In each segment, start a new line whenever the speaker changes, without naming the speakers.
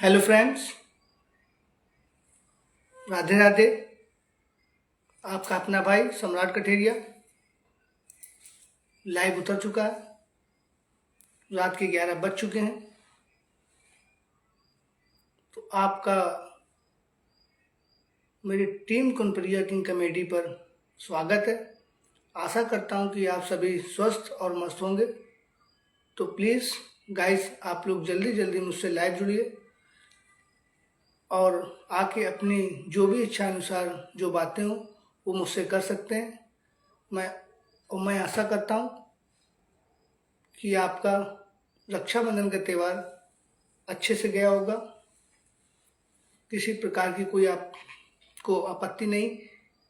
Hello friends, Radhe Radhe. आपका अपना भाई सम्राट कठेरिया लाइव उतर चुका है। रात के 11 बज चुके हैं। तो आपका मेरी टीम कनप्रिया किंग कमेटी पर स्वागत है। आशा करता हूं कि आप सभी स्वस्थ और मस्त होंगे। तो प्लीज़ गाइस, आप लोग जल्दी जल्दी मुझसे लाइव जुड़िए और आके अपनी जो भी इच्छा अनुसार जो बातें हों वो मुझसे कर सकते हैं। मैं आशा करता हूँ कि आपका रक्षाबंधन का त्यौहार अच्छे से गया होगा। किसी प्रकार की कोई आपको आपत्ति नहीं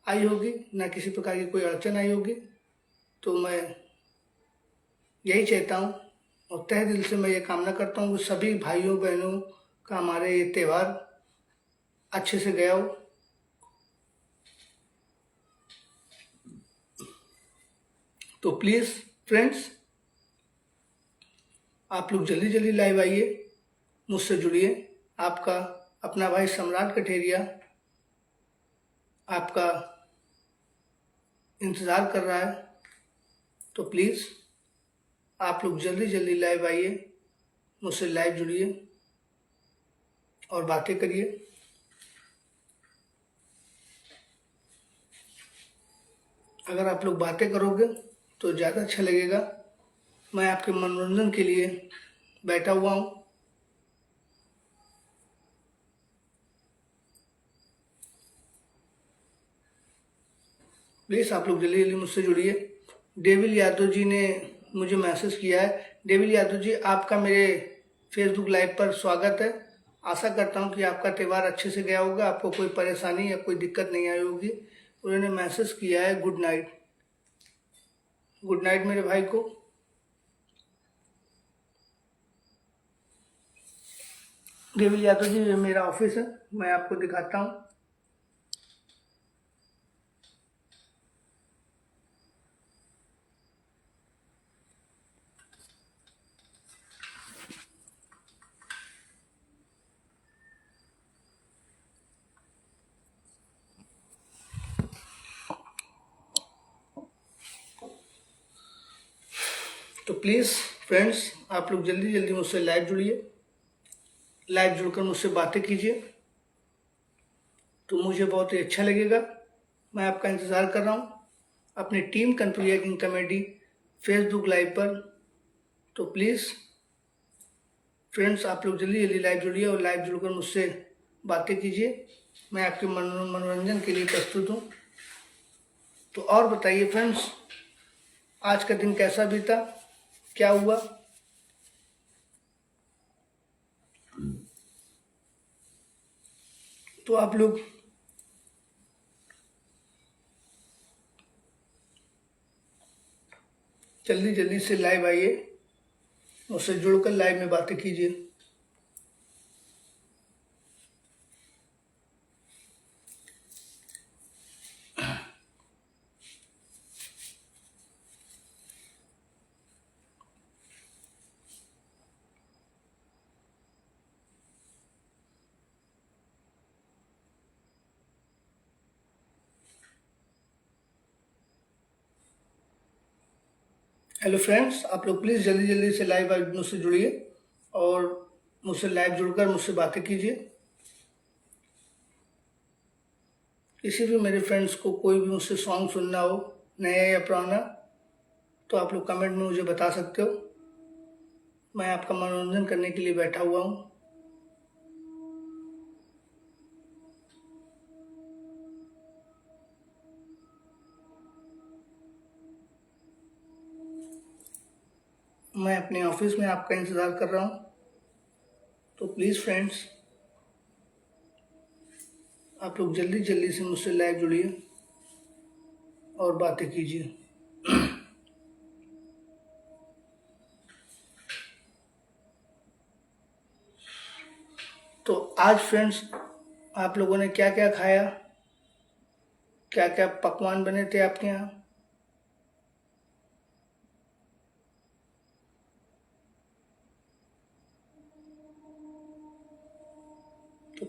आई होगी, ना किसी प्रकार की कोई अड़चन आई होगी। तो मैं यही चाहता हूँ और तहे दिल से मैं ये कामना करता हूँ कि सभी भाइयों बहनों का हमारे ये त्यौहार अच्छे से गया हो। तो प्लीज़ फ्रेंड्स, आप लोग जल्दी जल्दी लाइव आइए, मुझसे जुड़िए। आपका अपना भाई सम्राट कठेरिया आपका इंतज़ार कर रहा है। तो प्लीज़ आप लोग जल्दी जल्दी लाइव आइए, मुझसे लाइव जुड़िए और बातें करिए। अगर आप लोग बातें करोगे तो ज़्यादा अच्छा लगेगा। मैं आपके मनोरंजन के लिए बैठा हुआ हूँ। प्लीज़ आप लोग जल्दी जल्दी मुझसे जुड़िए। डेविल यादव जी ने मुझे मैसेज किया है। डेविल यादव जी, आपका मेरे फेसबुक लाइव पर स्वागत है। आशा करता हूँ कि आपका त्यौहार अच्छे से गया होगा, आपको कोई परेशानी या कोई दिक्कत नहीं आई होगी। उन्होंने मैसेज किया है गुड नाइट। गुड नाइट मेरे भाई को। डेविल यादव जी, ये मेरा ऑफिस है, मैं आपको दिखाता हूँ। तो प्लीज़ फ्रेंड्स, आप लोग जल्दी जल्दी मुझसे लाइव जुड़िए। लाइव जुड़कर मुझसे बातें कीजिए तो मुझे बहुत ही अच्छा लगेगा। मैं आपका इंतज़ार कर रहा हूँ अपनी team Kanpuriya king comedy Facebook live पर। तो प्लीज़ फ्रेंड्स, आप लोग जल्दी जल्दी लाइव जुड़िए और लाइव जुड़कर मुझसे बातें कीजिए। मैं आपके मनोरंजन के लिए प्रस्तुत हूँ। तो और बताइए फ्रेंड्स, आज का दिन कैसा बीता, क्या हुआ? तो आप लोग जल्दी जल्दी से लाइव आइए, मुझसे जुड़कर लाइव में बातें कीजिए। हेलो फ्रेंड्स, आप लोग प्लीज़ जल्दी जल्दी से लाइव मुझसे जुड़िए और मुझसे लाइव जुड़कर मुझसे बातें कीजिए। किसी भी मेरे फ्रेंड्स को कोई भी मुझसे सॉन्ग सुनना हो, नया या पुराना, तो आप लोग कमेंट में मुझे बता सकते हो। मैं आपका मनोरंजन करने के लिए बैठा हुआ हूँ। मैं अपने ऑफिस में आपका इंतज़ार कर रहा हूँ। तो प्लीज़ फ्रेंड्स, आप लोग जल्दी जल्दी से मुझसे लाइव जुड़िए और बातें कीजिए। तो आज फ्रेंड्स, आप लोगों ने क्या क्या खाया, क्या क्या पकवान बने थे आपके यहाँ?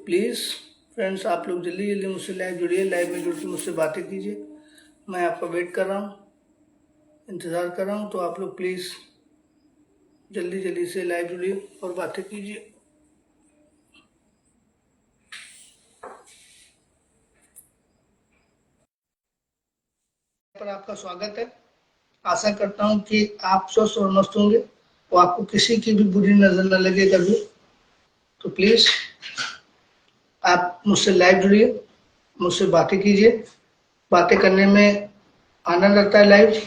प्लीज़ फ्रेंड्स आप लोग जल्दी जल्दी मुझसे लाइव जुड़िए, लाइव में जुड़ के मुझसे बातें कीजिए। मैं आपका वेट कर रहा हूँ, इंतज़ार कर रहा हूँ, तो आप लोग प्लीज़ जल्दी जल्दी से लाइव जुड़िए और बातें कीजिए। पर आपका स्वागत है। आशा करता हूँ कि आप स्वस्थ और मस्त होंगे और आपको किसी की भी बुरी नजर न लगे कभी। तो प्लीज़ आप मुझसे लाइव जुड़िए, मुझसे बातें कीजिए। बातें करने में आनंद आता है लाइव।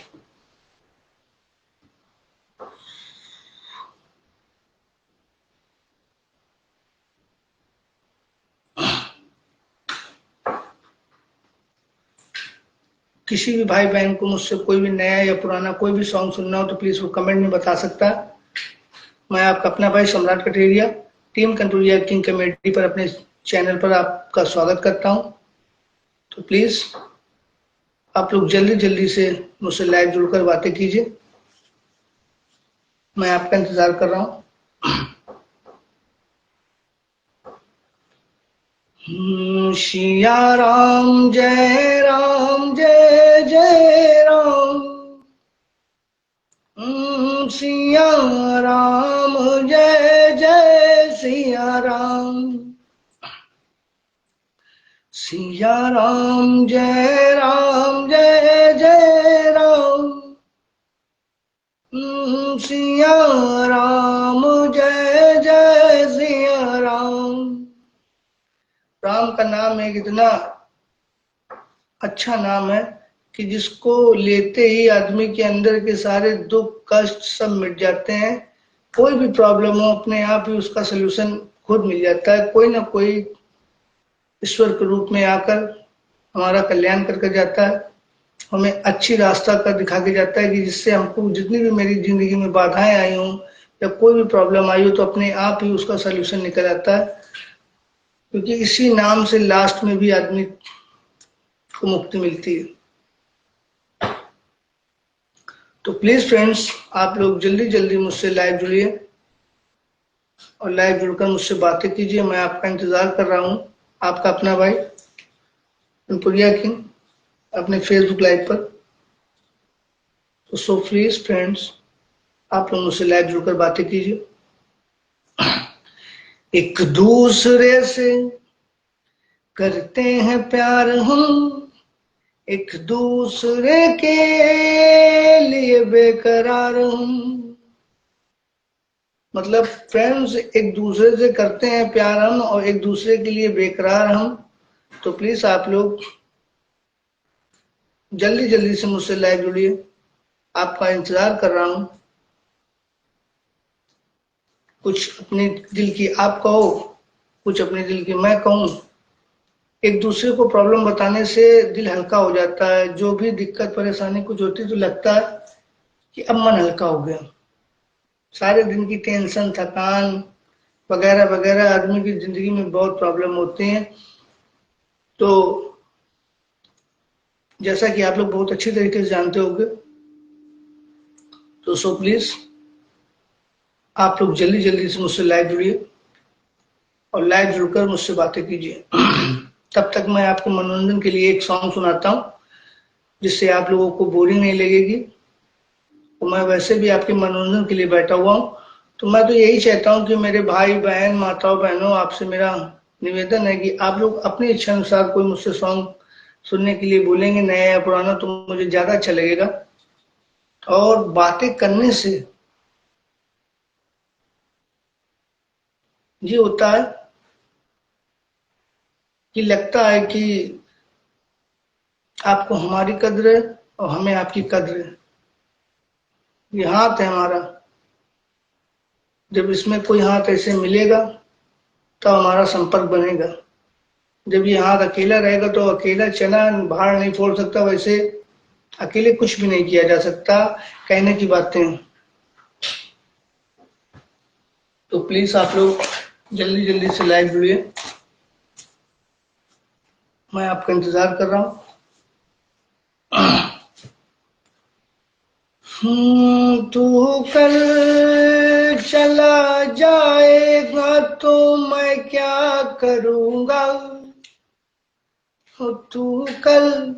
किसी भी भाई बहन को मुझसे कोई भी नया या पुराना कोई भी सॉन्ग सुनना हो तो प्लीज़ वो कमेंट में बता सकता है। मैं आपका अपना भाई सम्राट कटेरिया टीम कंटूरिया किंग कमेटी पर अपने चैनल पर आपका स्वागत करता हूं। तो प्लीज़ आप लोग जल्दी जल्दी से मुझसे लाइव जुड़कर बातें कीजिए। मैं आपका इंतज़ार कर रहा हूं। सिया राम जय जय राम। सिया राम जय सिया राम। सिया राम जय राम। सिया राम जय सिया राम। राम का नाम एक इतना अच्छा नाम है कि जिसको लेते ही आदमी के अंदर के सारे दुख कष्ट सब मिट जाते हैं। कोई भी प्रॉब्लम हो अपने आप ही उसका सलूशन खुद मिल जाता है। कोई ना कोई ईश्वर के रूप में आकर हमारा कल्याण करके जाता है, हमें अच्छी रास्ता कर दिखा के जाता है कि जिससे हमको जितनी भी मेरी जिंदगी में बाधाएं आई हों या कोई भी प्रॉब्लम आई हो तो अपने आप ही उसका सलूशन निकल आता है, क्योंकि इसी नाम से लास्ट में भी आदमी को मुक्ति मिलती है। तो प्लीज फ्रेंड्स आप लोग जल्दी जल्दी मुझसे लाइव जुड़िए और लाइव जुड़कर मुझसे बातें कीजिए। मैं आपका इंतजार कर रहा हूँ, आपका अपना भाई कंटूरिया किंग अपने फेसबुक लाइव पर। तो सो प्लीज फ्रेंड्स आप लोग मुझसे लाइव जुड़कर बातें कीजिए। एक दूसरे से करते हैं प्यार हम, एक दूसरे के लिए बेकरार हम। मतलब फ्रेंड्स एक दूसरे से करते हैं प्यार हम और एक दूसरे के लिए बेकरार हम। तो प्लीज आप लोग जल्दी जल्दी से मुझसे लाइव जुड़िए, आपका इंतजार कर रहा हूं। कुछ अपने दिल की आप कहो, कुछ अपने दिल की मैं कहूं। एक दूसरे को प्रॉब्लम बताने से दिल हल्का हो जाता है। जो भी दिक्कत परेशानी कुछ होती तो लगता है कि अब मन हल्का हो गया। सारे दिन की टेंशन थकान वगैरह वगैरह आदमी की जिंदगी में बहुत प्रॉब्लम होते हैं। तो जैसा कि आप लोग बहुत अच्छी तरीके से जानते होंगे, तो सो प्लीज आप लोग जल्दी जल्दी से मुझसे लाइव जुड़िए और लाइव जुड़कर मुझसे बातें कीजिए। तब तक मैं आपको मनोरंजन के लिए एक सॉन्ग सुनाता हूँ जिससे आप लोगों को बोरिंग नहीं लगेगी। तो मैं वैसे भी आपके मनोरंजन के लिए बैठा हुआ हूँ। तो मैं तो यही चाहता हूँ कि मेरे भाई बहन माताओं बहनों आपसे मेरा निवेदन है कि आप लोग अपनी इच्छा अनुसार कोई मुझसे सॉन्ग सुनने के लिए बोलेंगे, नया या पुराना, तो मुझे ज्यादा अच्छा लगेगा। और बातें करने से ये होता है कि लगता है कि आपको हमारी कद्र है और हमें आपकी कद्र है। ये हाथ है हमारा, जब इसमें कोई हाथ ऐसे मिलेगा तो हमारा संपर्क बनेगा। जब ये हाथ अकेला रहेगा तो अकेला चना भाड़ नहीं फोड़ सकता, वैसे अकेले कुछ भी नहीं किया जा सकता। कहने की बातें। तो प्लीज आप लोग जल्दी जल्दी से लाइव जुड़िए, मैं आपका इंतजार कर रहा हूँ। तू कल चला जाएगा तो मैं क्या करूँगा। तू कल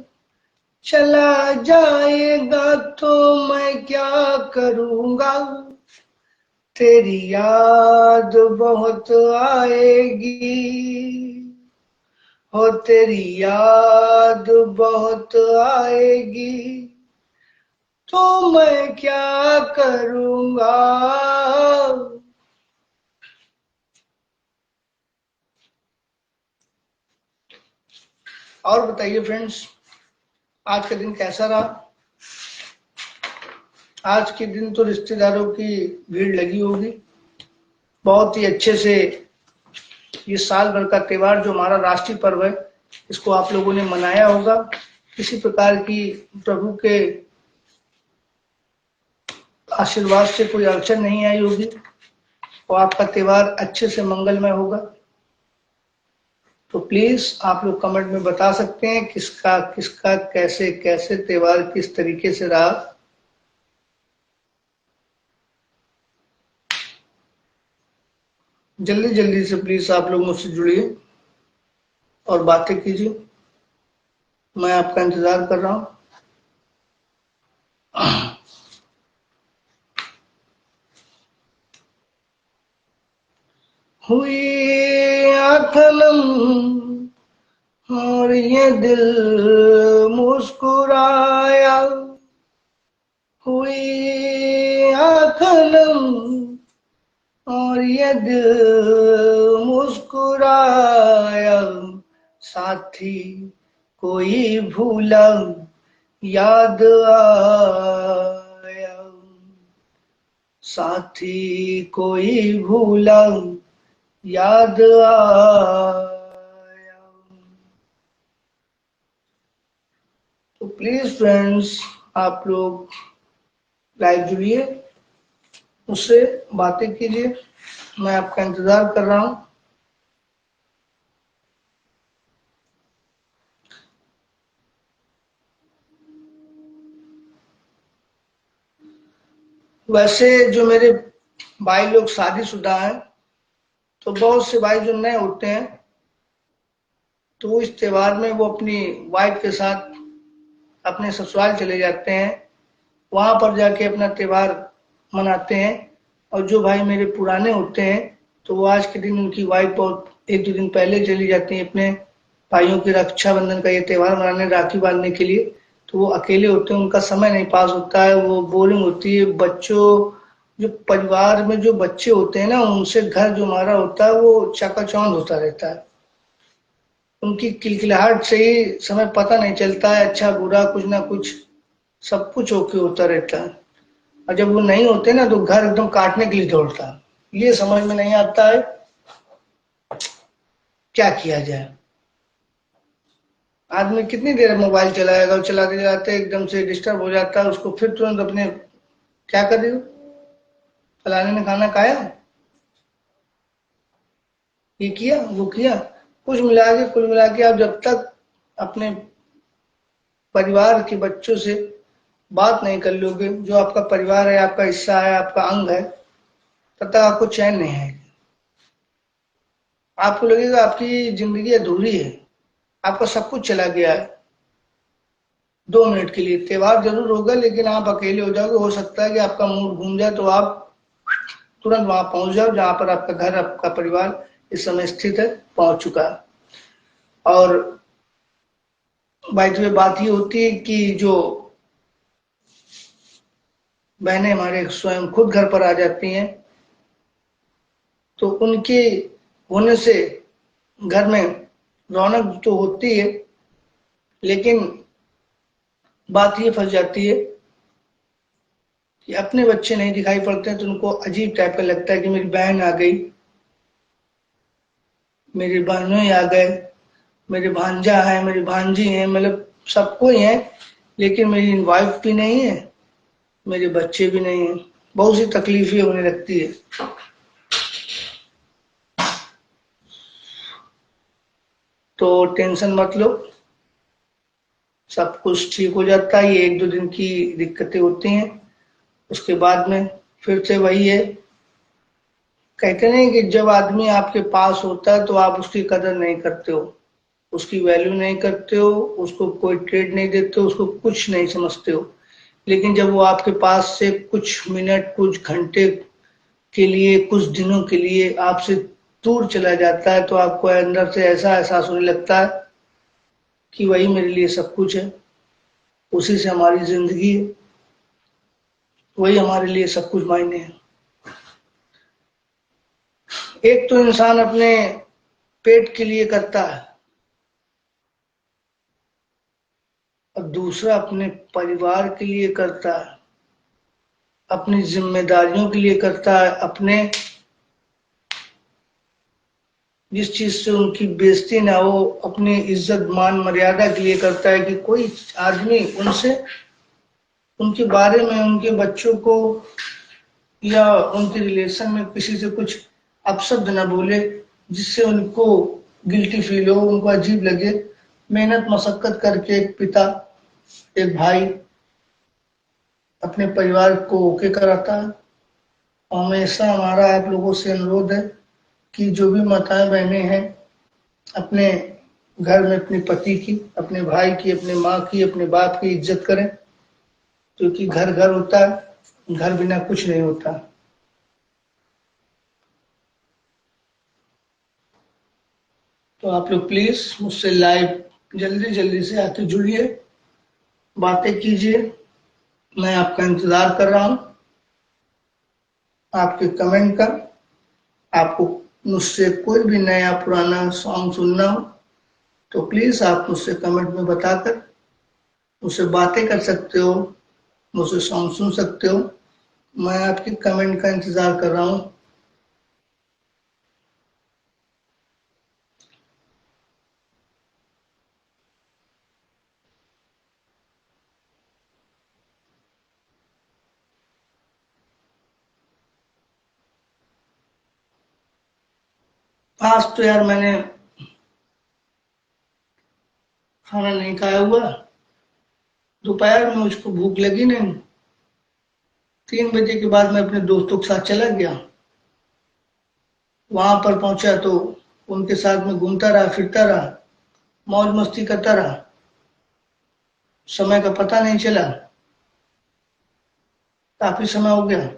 चला जाएगा तो मैं क्या करूँगा। तेरी याद बहुत आएगी, हो तेरी याद बहुत आएगी, तो मैं क्या करूँगा। और बताइए फ्रेंड्स, आज का दिन कैसा रहा। आज के दिन तो रिश्तेदारों की भीड़ लगी होगी, बहुत ही अच्छे से ये साल भर का त्योहार जो हमारा राष्ट्रीय पर्व है इसको आप लोगों ने मनाया होगा। किसी प्रकार की प्रभु के आशीर्वाद से कोई अड़चन नहीं आई होगी और आपका त्योहार अच्छे से मंगलमय होगा। तो प्लीज आप लोग कमेंट में बता सकते हैं किसका किसका कैसे कैसे त्योहार किस तरीके से रहा। जल्दी जल्दी से प्लीज आप लोग मुझसे जुड़िए और बातें कीजिए, मैं आपका इंतजार कर रहा हूँ। हुई आंखन और ये दिल मुस्कुराया, हुई आंखन और ये दिल मुस्कुराया, साथी कोई भूला याद आया, साथी कोई भूला याद आया। तो प्लीज फ्रेंड्स आप लोग लाइव जुड़िए, उससे बातें कीजिए, मैं आपका इंतजार कर रहा हूँ। वैसे जो मेरे भाई लोग शादीशुदा हैं तो बहुत से भाई जो नए होते हैं तो इस त्योहार में वो अपनी वाइफ के साथ अपने ससुराल चले जाते हैं, वहां पर जाके अपना त्योहार मनाते हैं। और जो भाई मेरे पुराने होते हैं तो वो आज के दिन उनकी वाइफ बहुत एक दो दिन पहले चली जाती है अपने भाइयों की रक्षाबंधन का ये त्योहार मनाने, राखी बांधने के लिए। तो वो अकेले होते हैं, उनका समय नहीं पास होता है, वो बोरिंग होती है। बच्चों जो परिवार में जो बच्चे होते हैं ना उनसे घर जो हमारा होता है वो चकाचौंध होता रहता है। उनकी किलकिलाहट से ही समय पता नहीं चलता है, अच्छा बुरा कुछ ना कुछ सब कुछ ओके होता रहता है। और जब वो नहीं होते ना तो घर एकदम काटने के लिए दौड़ता है। ये समझ में नहीं आता है क्या किया जाए। आदमी कितनी देर मोबाइल चलाएगा और चलाते चलाते एकदम से डिस्टर्ब हो जाता है, उसको फिर तुरंत अपने क्या कर रही हो, फलाने ने खाना खाया, ये किया वो किया। कुछ मिला के कुल मिला के आप जब तक अपने परिवार के बच्चों से बात नहीं कर लोगे, जो आपका परिवार है, आपका हिस्सा है, आपका अंग है, तब तक आपको चैन नहीं है। आपको लगेगा आपकी जिंदगी अधूरी है, आपका सब कुछ चला गया है। 2 मिनट के लिए त्योहार जरूर होगा लेकिन आप अकेले हो जाओगे, हो सकता है कि आपका मूड घूम जाए तो आप तुरंत वहां पहुंच जाओ जहां पर आपका घर आपका परिवार इस समय स्थित है, पहुंच चुका है। और भाई तो बात ये होती है कि जो बहनें हमारे स्वयं खुद घर पर आ जाती हैं तो उनके होने से घर में रौनक तो होती है, लेकिन बात ये फंस जाती है कि अपने बच्चे नहीं दिखाई पड़ते हैं तो उनको अजीब टाइप का लगता है कि मेरी बहन आ गई, मेरी बहनों आ गए, मेरे भांजा है, मेरी भांजी है, मतलब सबको ही है, लेकिन मेरी वाइफ भी नहीं है, मेरे बच्चे भी नहीं है। बहुत सी तकलीफें होने लगती है। तो टेंशन मत लो, सब कुछ ठीक हो जाता है। ये एक दो दिन की दिक्कतें होती हैं उसके बाद में फिर से वही है, कहते नहीं कि जब आदमी आपके पास होता है तो आप उसकी कदर नहीं करते हो, उसकी वैल्यू नहीं करते हो, उसको कोई ट्रेड नहीं देते हो, उसको कुछ नहीं समझते हो। लेकिन जब वो आपके पास से कुछ मिनट, कुछ घंटे के लिए, कुछ दिनों के लिए आपसे दूर चला जाता है तो आपको अंदर से ऐसा एहसास होने लगता है कि वही मेरे लिए सब कुछ है, उसी से हमारी जिंदगी है, वही हमारे लिए सब कुछ मायने है। एक तो इंसान अपने पेट के लिए करता है और दूसरा अपने परिवार के लिए करता है, अपनी जिम्मेदारियों के लिए करता है, अपने जिस चीज से उनकी बेइज्जती ना हो, अपनी इज्जत मान मर्यादा के लिए करता है कि कोई आदमी उनसे, उनके बारे में, उनके बच्चों को या उनके रिलेशन में किसी से कुछ अपशब्द ना बोले जिससे उनको गिल्टी फील हो, उनको अजीब लगे। मेहनत मशक्कत करके एक पिता, एक भाई अपने परिवार को ओके कराता है। हमेशा हमारा आप लोगों से अनुरोध है कि जो भी माताएं बहनें हैं, अपने घर में अपने पति की, अपने भाई की, अपने माँ की, अपने बाप की इज्जत करें, क्योंकि घर घर होता है, घर बिना कुछ नहीं होता। तो आप लोग प्लीज मुझसे लाइव जल्दी जल्दी से आके जुड़िए, बातें कीजिए, मैं आपका इंतजार कर रहा हूँ, आपके कमेंट का। आपको मुझसे कोई भी नया पुराना सॉन्ग सुनना हो तो प्लीज आप मुझसे कमेंट में बताकर मुझसे बातें कर सकते हो, मुझसे सॉन्ग सुन सकते हो। मैं आपके कमेंट का इंतजार कर रहा हूँ। आज तो यार मैंने खाना नहीं खाया हुआ, दोपहर में मुझको भूख लगी नहीं, 3 बजे के बाद मैं अपने दोस्तों के साथ चला गया। वहां पर पहुंचा तो उनके साथ में घूमता रहा, फिरता रहा, मौज मस्ती करता रहा, समय का पता नहीं चला। काफी समय हो गया,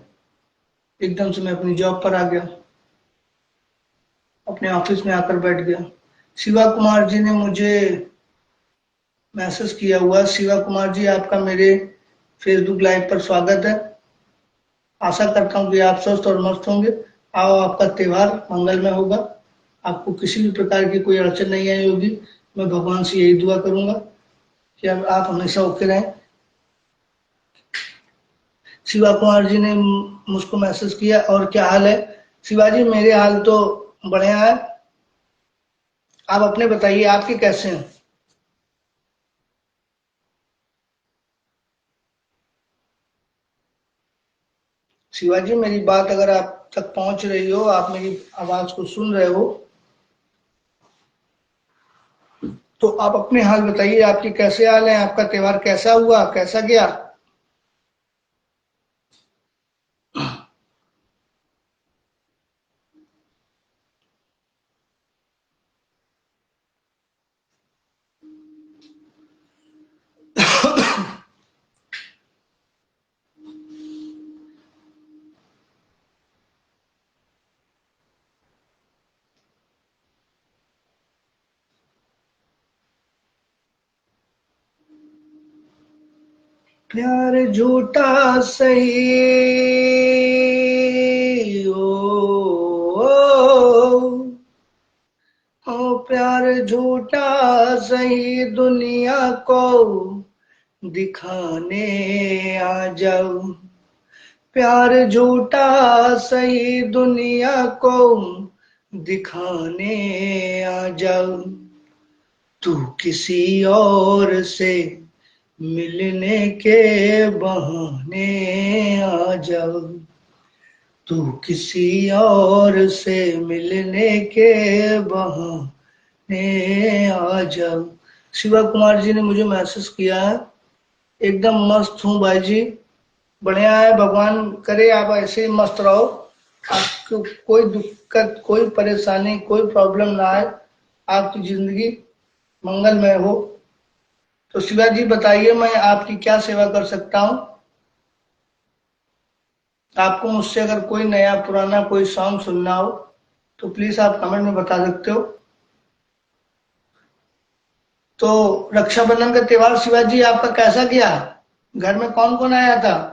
एकदम से मैं अपनी जॉब पर आ गया, अपने ऑफिस में आकर बैठ गया। शिवा कुमार जी ने मुझे मैसेज किया हुआ, शिवा कुमार जी आपका मेरे फेसबुक लाइव पर स्वागत है, आशा करता हूँ कि आप स्वस्थ और मस्त होंगे। आओ, आपका त्योहार मंगलमय होगा, आपको किसी भी प्रकार की कोई अड़चन नहीं आई होगी। मैं भगवान से यही दुआ करूंगा कि अब आप हमेशा ओके रहें। शिवा कुमार जी ने मुझको मैसेज किया, और क्या हाल है शिवाजी? मेरे हाल तो बढ़िया है, आप अपने बताइए, आपके कैसे हैं? शिवाजी, मेरी बात अगर आप तक पहुंच रही हो, आप मेरी आवाज को सुन रहे हो, तो आप अपने हाल बताइए, आपके कैसे हाल है, आपका त्योहार कैसा हुआ, कैसा गया? प्यार झूठा सही ओ, ओ प्यार झूठा सही, दुनिया को दिखाने आ जाओ। प्यार झूठा सही, दुनिया को दिखाने आ जाओ। तू किसी और से मिलने के बहाने आ जाओ, तू किसी और से मिलने के बहाने आ जाओ। शिवा कुमार जी ने मुझे मैसेज किया है, एकदम मस्त हूँ भाई जी, बढ़िया है, भगवान करे आप ऐसे ही मस्त रहो, आपको कोई दिक्कत, कोई परेशानी, कोई प्रॉब्लम ना आए, आपकी जिंदगी मंगलमय हो। तो शिवा जी बताइए, मैं आपकी क्या सेवा कर सकता हूँ? आपको मुझसे अगर कोई नया पुराना कोई सॉन्ग सुनना हो तो प्लीज आप कमेंट में बता सकते हो। तो रक्षाबंधन का त्योहार शिवाजी आपका कैसा गया? घर में कौन कौन आया था?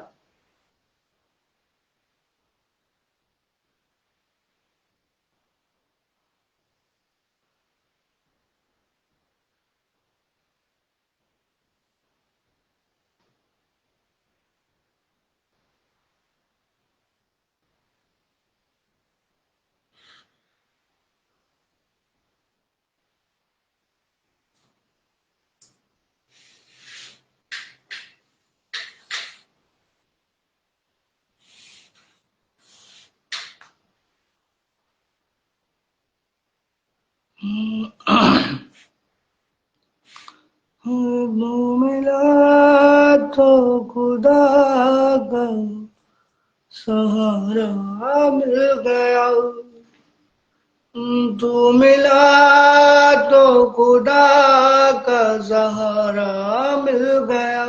मुंह मिला तो खुदा का सहारा मिल गया, तू मिला तो खुदा का सहारा मिल गया।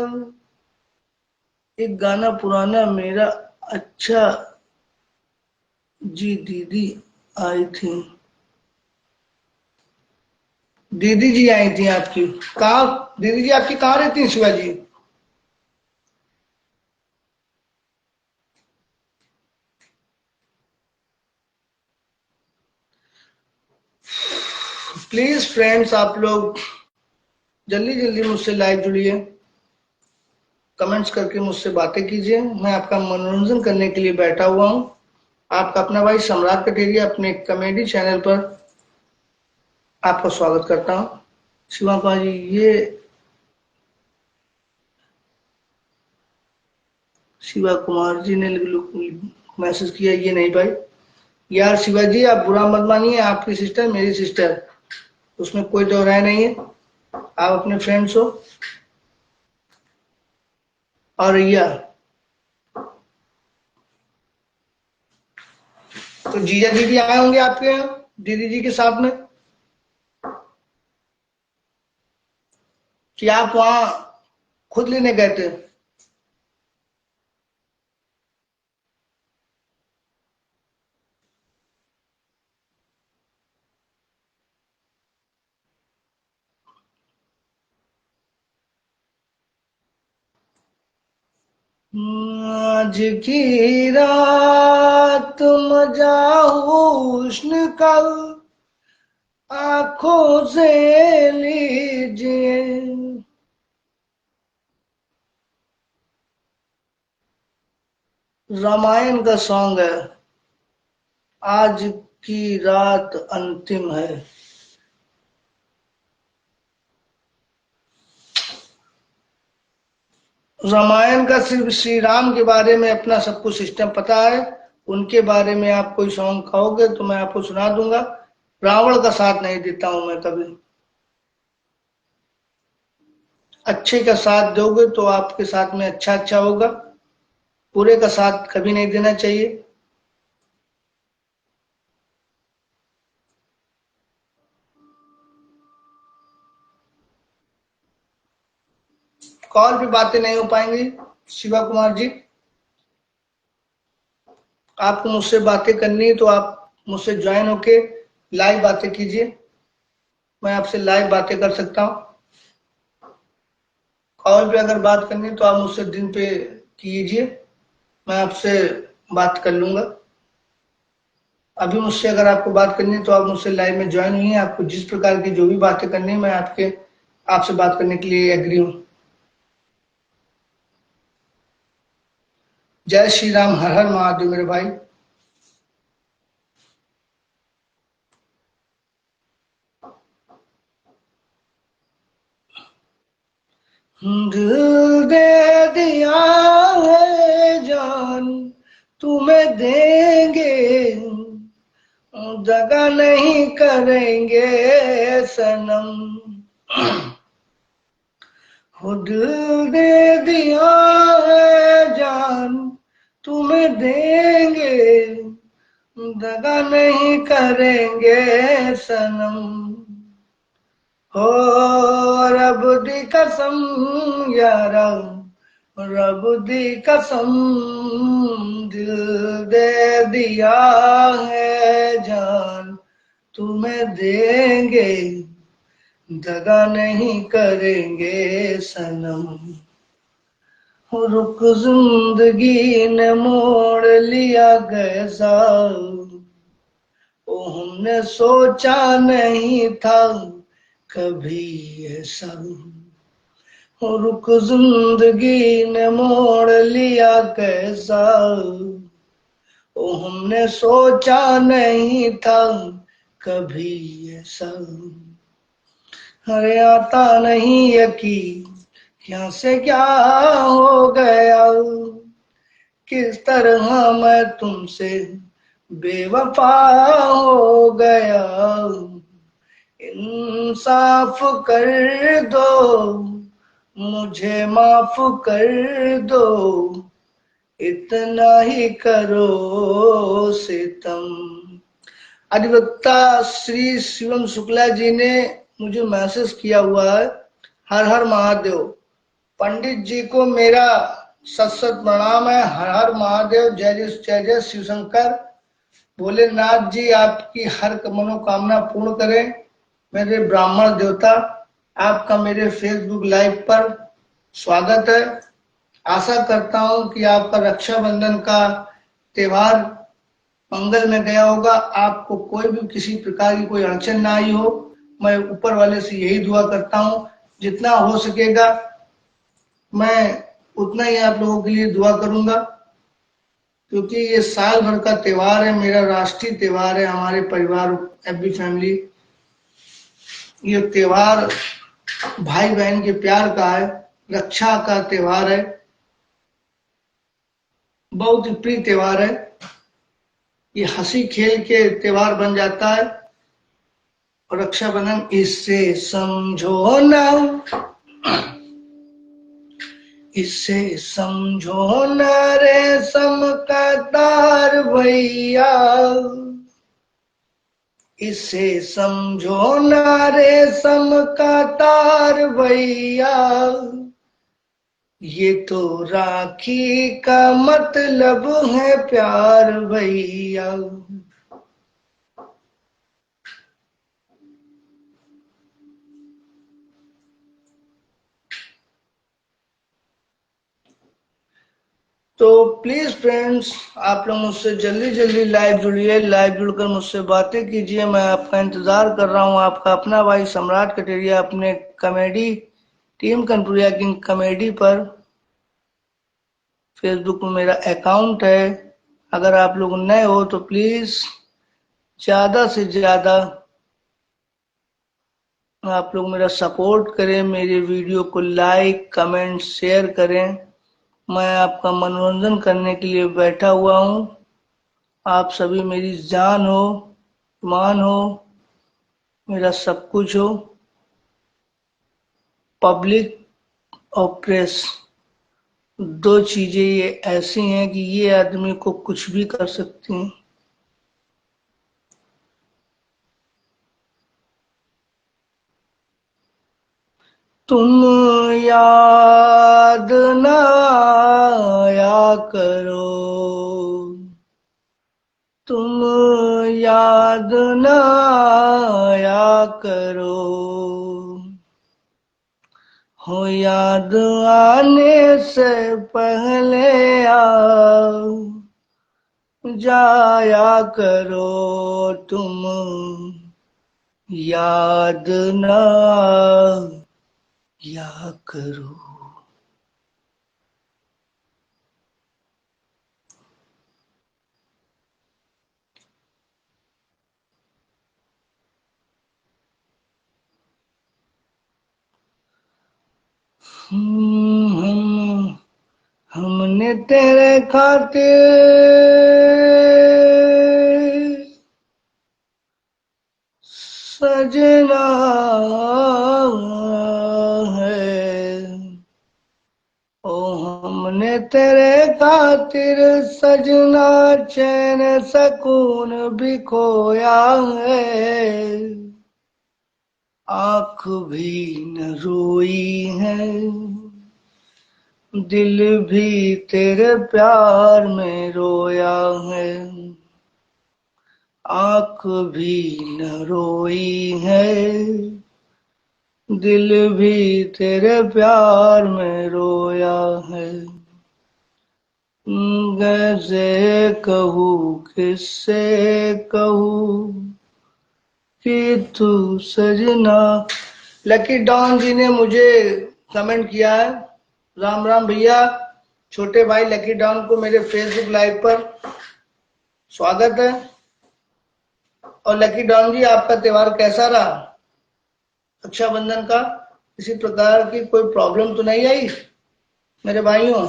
एक गाना पुराना मेरा, अच्छा जी दीदी आई थी, दीदी जी आई थी आपकी, कहाँ दीदी जी आपकी कहाँ रहती हैं शिवाजी? प्लीज फ्रेंड्स, आप लोग जल्दी जल्दी मुझसे लाइव जुड़िए, कमेंट्स करके मुझसे बातें कीजिए। मैं आपका मनोरंजन करने के लिए बैठा हुआ हूँ। आपका अपना भाई सम्राट कटेरिया अपने कॉमेडी चैनल पर आपका स्वागत करता हूँ। शिवा जी, ये शिवा कुमार जी ने मैसेज किया, ये नहीं भाई। यार शिवा जी, आप बुरा मत मानिए, आपकी सिस्टर मेरी सिस्टर, उसमें कोई दो राय नहीं है। आप अपने फ्रेंड्स हो। और रिया, तो जीजा जी भी आए होंगे आपके यहाँ दीदी जी के साथ में, कि आप वहां खुद लेने गए थे? आज की रात मजा हुस्न का आंखों से लीजिए। रामायण का सॉन्ग है, आज की रात अंतिम है। रामायण का सिर्फ श्री राम के बारे में अपना सब कुछ सिस्टम पता है। उनके बारे में आप कोई सॉन्ग कहोगे तो मैं आपको सुना दूंगा। रावण का साथ नहीं देता हूं मैं कभी। अच्छे का साथ दोगे तो आपके साथ में अच्छा अच्छा होगा, बुरे का साथ कभी नहीं देना चाहिए। कॉल पे बातें नहीं हो पाएंगी शिवा कुमार जी। आपको मुझसे बातें करनी है तो आप मुझसे ज्वाइन होके लाइव बातें कीजिए, मैं आपसे लाइव बातें कर सकता हूँ। कॉल पे अगर बात करनी है तो आप मुझसे दिन पे कीजिए, मैं आपसे बात कर लूंगा। अभी मुझसे अगर आपको बात करनी है तो आप मुझसे लाइव में ज्वाइन हुई, आपको जिस प्रकार की जो भी बातें करनी है मैं आपसे बात करने के लिए एग्री हूँ। जय श्री राम, हर हर महादेव मेरे भाई। दिल दे दिया है जान तुम्हें देंगे, दगा नहीं करेंगे सनम। दिल दे दिया है जान देंगे, दगा नहीं करेंगे सनम। हो रब दी कसम यारा, रब दी कसम, दिल दे दिया है जान तुम्हें देंगे, दगा नहीं करेंगे सनम। रुक जिंदगी ने मोड़ लिया कैसा, ओ हमने सोचा नहीं था कभी ऐसा। रुक जिंदगी ने मोड़ लिया कैसा, ओ हमने सोचा नहीं था कभी ऐसा। अरे आता नहीं यकीन क्या से क्या हो गया, किस तरह मैं तुमसे बेवफा हो गया। इंसाफ कर दो, मुझे माफ कर दो, इतना ही करो सितम। अधिवक्ता श्री शिवम शुक्ला जी ने मुझे मैसेज किया हुआ है, हर हर महादेव। पंडित जी को मेरा सत सत प्रणाम है। हर हर महादेव, जय जय शिव शंकर। भोलेनाथ जी आपकी हर मनोकामना पूर्ण करें। मेरे ब्राह्मण देवता, आपका मेरे फेसबुक लाइव पर स्वागत है। आशा करता हूं कि आपका रक्षाबंधन का त्योहार मंगल में गया होगा, आपको कोई भी किसी प्रकार की कोई अड़चन ना आई हो। मैं ऊपर वाले से यही दुआ करता हूं, जितना हो सकेगा मैं उतना ही आप लोगों के लिए दुआ करूंगा, क्योंकि ये साल भर का त्योहार है, मेरा राष्ट्रीय त्योहार है। हमारे परिवार एफबी फैमिली, ये त्योहार भाई बहन के प्यार का है, रक्षा का त्योहार है, बहुत ही प्रिय त्योहार है। ये हंसी खेल के त्योहार बन जाता है। और रक्षाबंधन इससे समझो ना, इसे समझो न रेशम का तार भैया, इसे समझो न रेशम का तार भैया, ये तो राखी का मतलब है प्यार भैया। तो प्लीज फ्रेंड्स, आप लोग मुझसे जल्दी जल्दी लाइव जुड़िए, लाइव जुड़कर मुझसे बातें कीजिए। मैं आपका इंतजार कर रहा हूँ। आपका अपना भाई सम्राट कटेरिया अपने comedy team Kanpuriya king comedy पर फेसबुक में मेरा अकाउंट है। अगर आप लोग नए हो तो प्लीज ज्यादा से ज्यादा आप लोग मेरा सपोर्ट करें, मेरे वीडियो को लाइक कमेंट शेयर करें। मैं आपका मनोरंजन करने के लिए बैठा हुआ हूँ। आप सभी मेरी जान हो, मान हो, मेरा सब कुछ हो। पब्लिक और प्रेस, दो चीजें ये ऐसी हैं कि ये आदमी को कुछ भी कर सकती हैं। तुम याद ना आया करो, तुम याद ना आया करो, हो याद आने से पहले आओ जाया करो, तुम याद ना या करो। हम हमने तेरे खातिर सजना है, ओ हमने तेरे खातिर सजना चैन सकून भी खोया है, आँख भी न रोई है, दिल भी तेरे प्यार में रोया है, आँख भी न रोई है, दिल भी तेरे प्यार में रोया है। कैसे कहूँ किससे कहूँ कि तू सजना। लकी डॉन जी ने मुझे कमेंट किया है, राम राम भैया। छोटे भाई लकी डॉन को मेरे फेसबुक लाइव पर स्वागत है। और लकी डॉन जी, आपका त्योहार कैसा रहा रक्षाबंधन का? किसी प्रकार की कोई प्रॉब्लम तो नहीं आई मेरे भाइयों?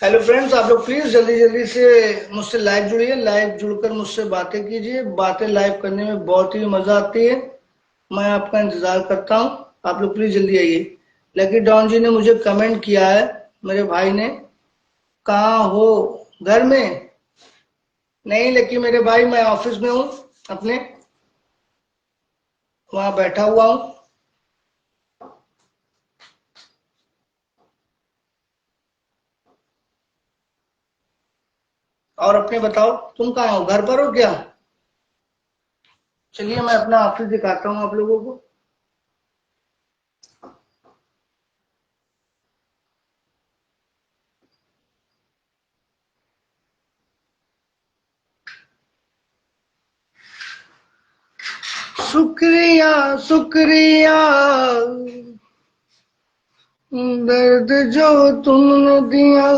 हेलो फ्रेंड्स, आप लोग प्लीज जल्दी जल्दी से मुझसे लाइव जुड़िए। लाइव जुड़कर मुझसे बातें कीजिए। बातें लाइव करने में बहुत ही मजा आती है। मैं आपका इंतजार करता हूँ। आप लोग प्लीज जल्दी आइए। लकी डॉन जी ने मुझे कमेंट किया है, मेरे भाई ने, कहाँ हो? घर में? नहीं लकी मेरे भाई, मैं ऑफिस में हूँ अपने, वहां बैठा हुआ हूँ। और अपने बताओ, तुम कहाँ हो? घर पर हो क्या? चलिए मैं अपना ऑफिस दिखाता हूँ आप लोगों को। शुक्रिया शुक्रिया, दर्द जो तुमने दिया,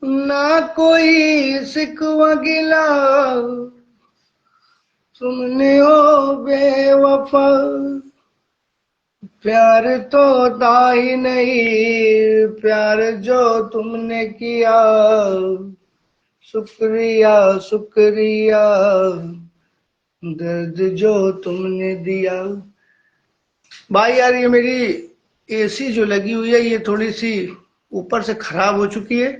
ना कोई सिकवा गिला, तुमने ओ बेवफा, प्यार तो था ही नहीं, प्यार जो तुमने किया, शुक्रिया शुक्रिया, दर्द जो तुमने दिया। भाई यार, ये मेरी एसी जो लगी हुई है, ये थोड़ी सी ऊपर से खराब हो चुकी है।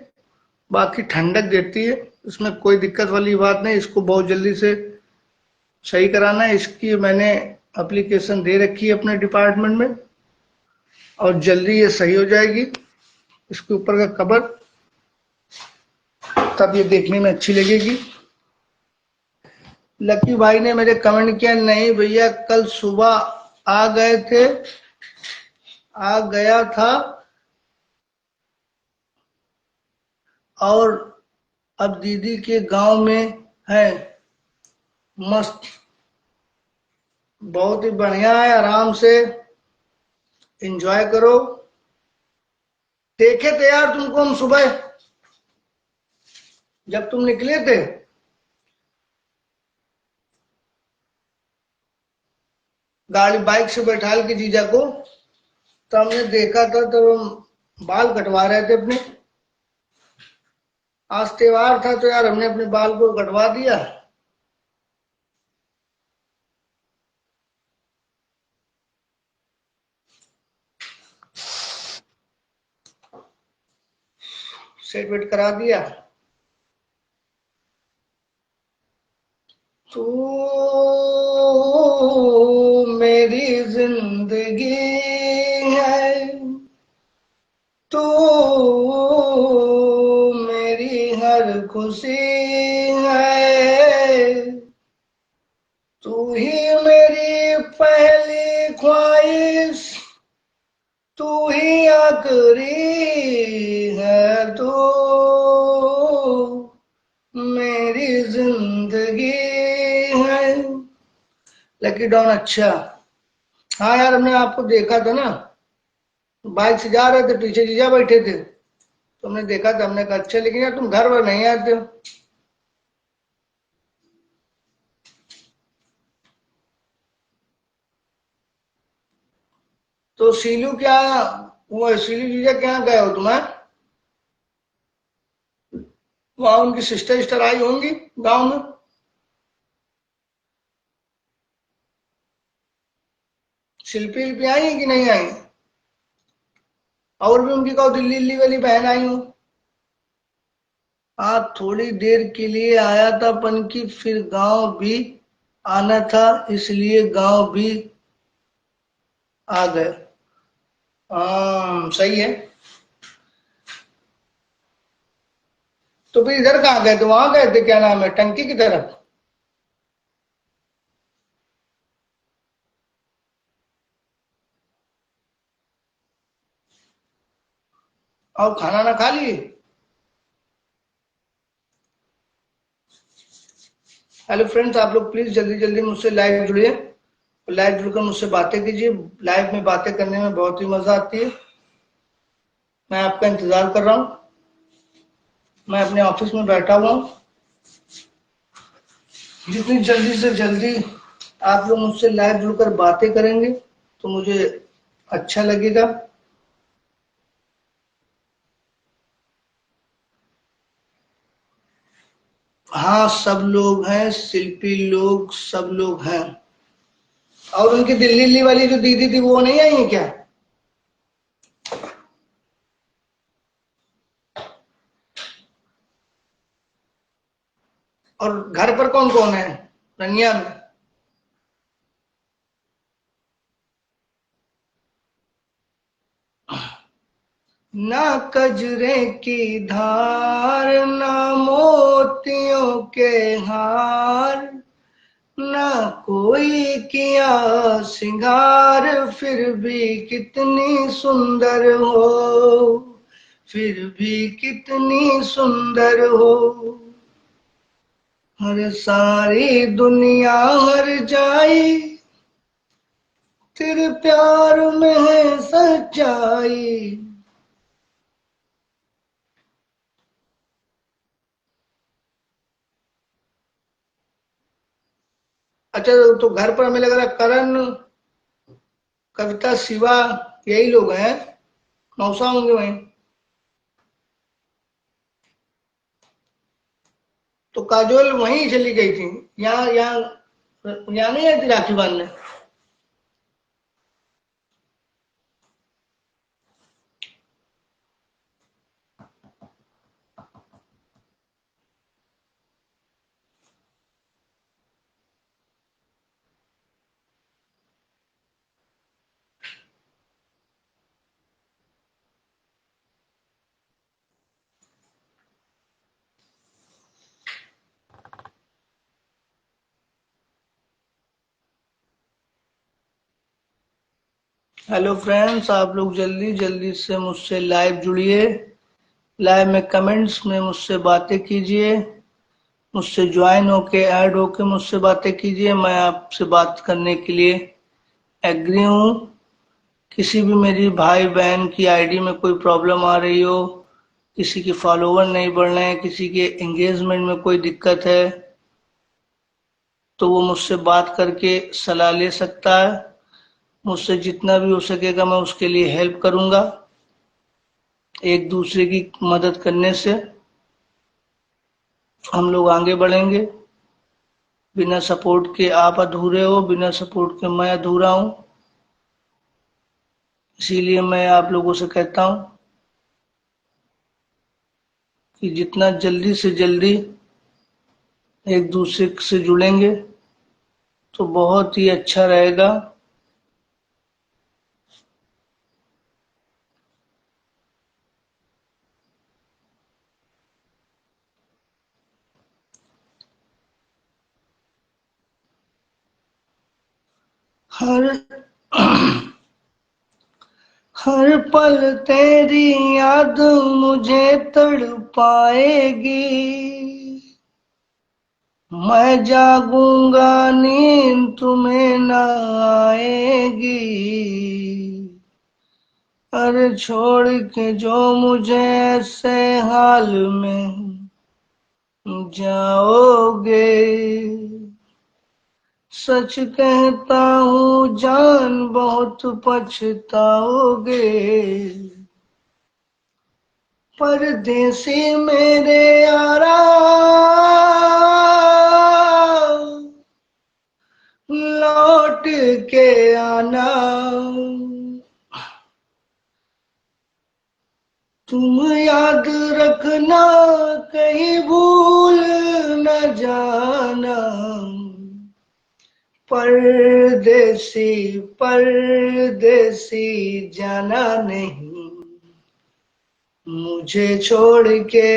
बाकी ठंडक देती है, इसमें कोई दिक्कत वाली बात नहीं। इसको बहुत जल्दी से सही कराना है। इसकी मैंने एप्लीकेशन दे रखी है अपने डिपार्टमेंट में, और जल्दी ये सही हो जाएगी। इसके ऊपर का कवर, तब ये देखने में अच्छी लगेगी। लकी भाई ने मेरे कमेंट किया, नहीं भैया कल सुबह आ गए थे, आ गया था, और अब दीदी के गांव में है। मस्त, बहुत ही बढ़िया है। आराम से एंजॉय करो। देखे थे यार तुमको हम सुबह, जब तुम निकले थे। गाड़ी बाइक से बैठाल के जीजा को, तो हमने देखा था, तो हम बाल कटवा रहे थे अपने। आज त्योहार था तो यार हमने अपने बाल को कटवा दिया। सेट वेट करा दिया। तू मेरी जिंदगी है, तू मेरी हर खुशी है, तू ही मेरी पहली ख्वाहिश, तू ही आखिरी है, तू मेरी जिंदगी है। लकी डॉन, अच्छा। हाँ यार, हमने आपको देखा था ना, बाइक से जा रहे थे, पीछे जीजा बैठे थे, तो हमने देखा था। हमने कहा अच्छा, लेकिन यार तुम घर पर नहीं आते हो। तो सीलू क्या वो इसीलिए जीजा क्या गए हो तुम्हें? वहां उनकी सिस्टर आई होंगी गांव में। शिल्पी विल्पी आई है कि नहीं आई? और भी उनकी कहो दिल्ली दिल्ली वाली बहन आई हो। हाँ, थोड़ी देर के लिए आया था पन की, फिर गांव भी आना था, इसलिए गांव भी आ गए। हाँ सही है। तो फिर इधर कहाँ गए थे? वहां गए थे, क्या नाम है, टंकी की तरफ? और खाना ना खा लिए? हेलो फ्रेंड्स, आप लोग प्लीज जल्दी जल्दी मुझसे लाइव जुड़िए। लाइव जुड़कर मुझसे बातें कीजिए। लाइव में बातें करने में बहुत ही मजा आती है। मैं आपका इंतजार कर रहा हूँ। मैं अपने ऑफिस में बैठा हुआ हूँ। जितनी जल्दी से जल्दी आप लोग मुझसे लाइव जुड़कर बातें करेंगे तो मुझे अच्छा लगेगा। हाँ, सब लोग हैं, शिल्पी लोग, सब लोग हैं। और उनकी दिल्ली दिल्ली वाली जो दीदी थी वो नहीं आई है क्या? और घर पर कौन कौन है रनिया में? ना कजरे की धार, ना मोतियों के हार, ना कोई किया सिंगार, फिर भी कितनी सुंदर हो, फिर भी कितनी सुंदर हो। हर सारी दुनिया हर जाई, तेरे प्यार में है सच्चाई। अच्छा, तो घर पर हमें लग रहा है करण, कविता, शिवा, यही लोग हैं। मौसा होंगे वहीं। तो काजोल वहीं चली गई थी? यहाँ यहाँ यहाँ नहीं आई थी राखी बांधने? हेलो फ्रेंड्स, आप लोग जल्दी जल्दी से मुझसे लाइव जुड़िए। लाइव में कमेंट्स में मुझसे बातें कीजिए। मुझसे ज्वाइन होके, ऐड होके मुझसे बातें कीजिए। मैं आपसे बात करने के लिए एग्री हूँ। किसी भी मेरी भाई बहन की आईडी में कोई प्रॉब्लम आ रही हो, किसी के फॉलोवर नहीं बढ़ रहे हैं, किसी के एंगेजमेंट में कोई दिक्कत है, तो वो मुझसे बात करके सलाह ले सकता है। मुझसे जितना भी हो सकेगा मैं उसके लिए हेल्प करूंगा। एक दूसरे की मदद करने से हम लोग आगे बढ़ेंगे। बिना सपोर्ट के आप अधूरे हो, बिना सपोर्ट के मैं अधूरा हूँ। इसीलिए मैं आप लोगों से कहता हूँ कि जितना जल्दी से जल्दी एक दूसरे से जुड़ेंगे तो बहुत ही अच्छा रहेगा। हर हर पल तेरी याद मुझे तड़पाएगी। मैं जागूंगा नींद तुम्हें न आएगी। अरे छोड़ के जो मुझे ऐसे हाल में जाओगे, सच कहता हूँ जान बहुत पछताओगे, परदेसी मेरे यारा लौट के आना, तुम याद रखना कहीं भूल न जाना, परदेसी परदेसी जाना नहीं मुझे छोड़ के,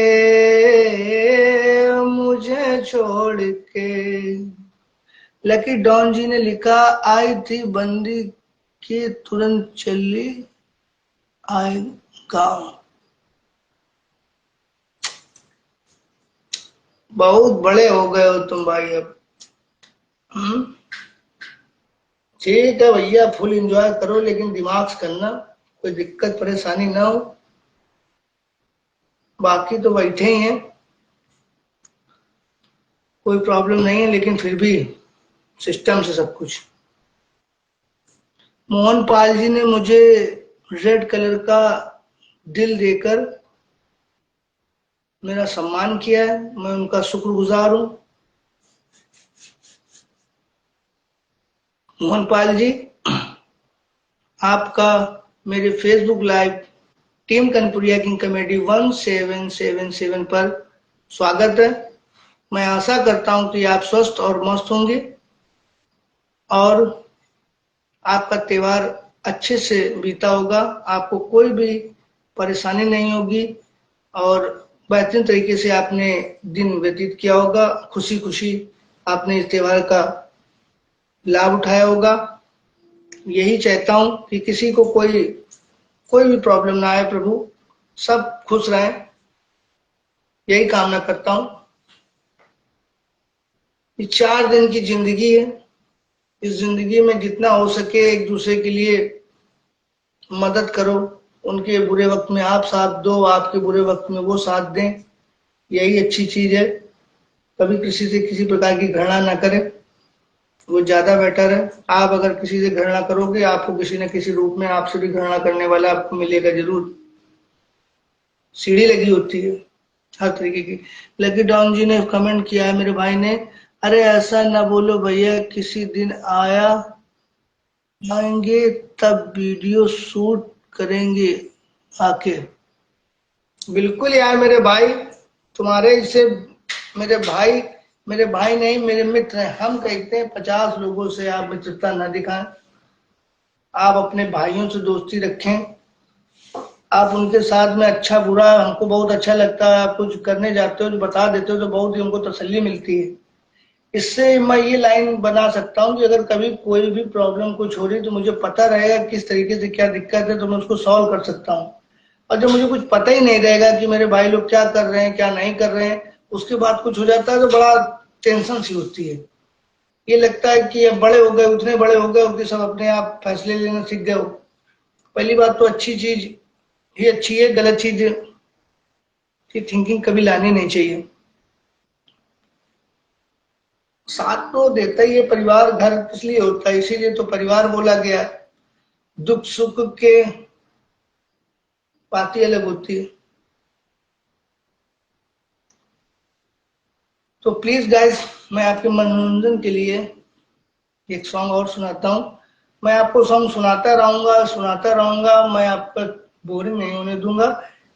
मुझे छोड़ के। लकी डॉन जी ने लिखा, आई थी बंदी की तुरंत चली आए गांव। बहुत बड़े हो गए हो तुम भाई अब। ठीक है भैया, फुल एंजॉय करो, लेकिन दिमाग से करना, कोई दिक्कत परेशानी ना हो। बाकी तो बैठे ही हैं, कोई प्रॉब्लम नहीं है, लेकिन फिर भी सिस्टम से सब कुछ। मोहन पाल जी ने मुझे रेड कलर का दिल देकर मेरा सम्मान किया है, मैं उनका शुक्रगुजार हूं। मोहन पाल जी, आपका मेरे Facebook live team Kanpuriya king comedy 1777 पर स्वागत है। मैं आशा करता हूं कि आप स्वस्थ और मस्त होंगे और आपका त्योहार अच्छे से बीता होगा, आपको कोई भी परेशानी नहीं होगी और बेहतरीन तरीके से आपने दिन व्यतीत किया होगा, खुशी खुशी आपने इस त्योहार का लाभ उठाया होगा। यही चाहता हूं कि किसी को कोई कोई भी प्रॉब्लम ना आए, प्रभु सब खुश रहें, यही कामना करता हूं। ये 4 दिन की जिंदगी है, इस जिंदगी में जितना हो सके एक दूसरे के लिए मदद करो, उनके बुरे वक्त में आप साथ दो, आपके बुरे वक्त में वो साथ दें, यही अच्छी चीज है। कभी किसी से किसी प्रकार की घृणा ना करें, वो ज्यादा बेटर है। आप अगर किसी से घृणा करोगे, आपको किसी न किसी रूप में आपसे भी घृणा करने वाला आपको मिलेगा जरूर। सीढ़ी लगी होती है हर तरीके की। लकी डॉन जी ने कमेंट किया है मेरे भाई ने, अरे ऐसा ना बोलो भैया, किसी दिन आएंगे तब वीडियो शूट करेंगे आके। बिल्कुल यार मेरे भाई, तुम्हारे से मेरे भाई नहीं, मेरे मित्र हैं। हम कहते हैं 50 लोगों से आप मित्रता न दिखाएं, आप अपने भाइयों से दोस्ती रखें, आप उनके साथ में अच्छा बुरा, हमको बहुत अच्छा लगता है, आप कुछ करने जाते हो जो बता देते हो तो बहुत ही हमको तसल्ली मिलती है। इससे मैं ये लाइन बना सकता हूँ कि अगर कभी कोई भी प्रॉब्लम कुछ हो रही तो मुझे पता रहेगा किस तरीके से क्या दिक्कत है, तो मैं उसको सॉल्व कर सकता हूँ। और जब मुझे कुछ पता ही नहीं रहेगा कि मेरे भाई लोग क्या कर रहे हैं क्या नहीं कर रहे हैं, उसके बाद कुछ हो जाता है तो बड़ा टेंशन सी होती है। ये लगता है कि अब बड़े हो गए, उतने बड़े हो गए कि सब अपने आप फैसले लेना सीख गए हो। पहली बात तो अच्छी चीज ही अच्छी है, गलत चीज की थिंकिंग कभी लानी नहीं चाहिए। साथ तो देता ही है परिवार, घर इसलिए होता है, इसीलिए तो परिवार बोला गया है। दुख सुख के बात ही अलग होती है। तो प्लीज गाइस, मैं आपके मनोरंजन के लिए एक सॉन्ग और सुनाता हूँ। मैं आपको सॉन्ग सुनाता रहूंगा, मैं आपका बोरिंग नहीं होने दूंगा।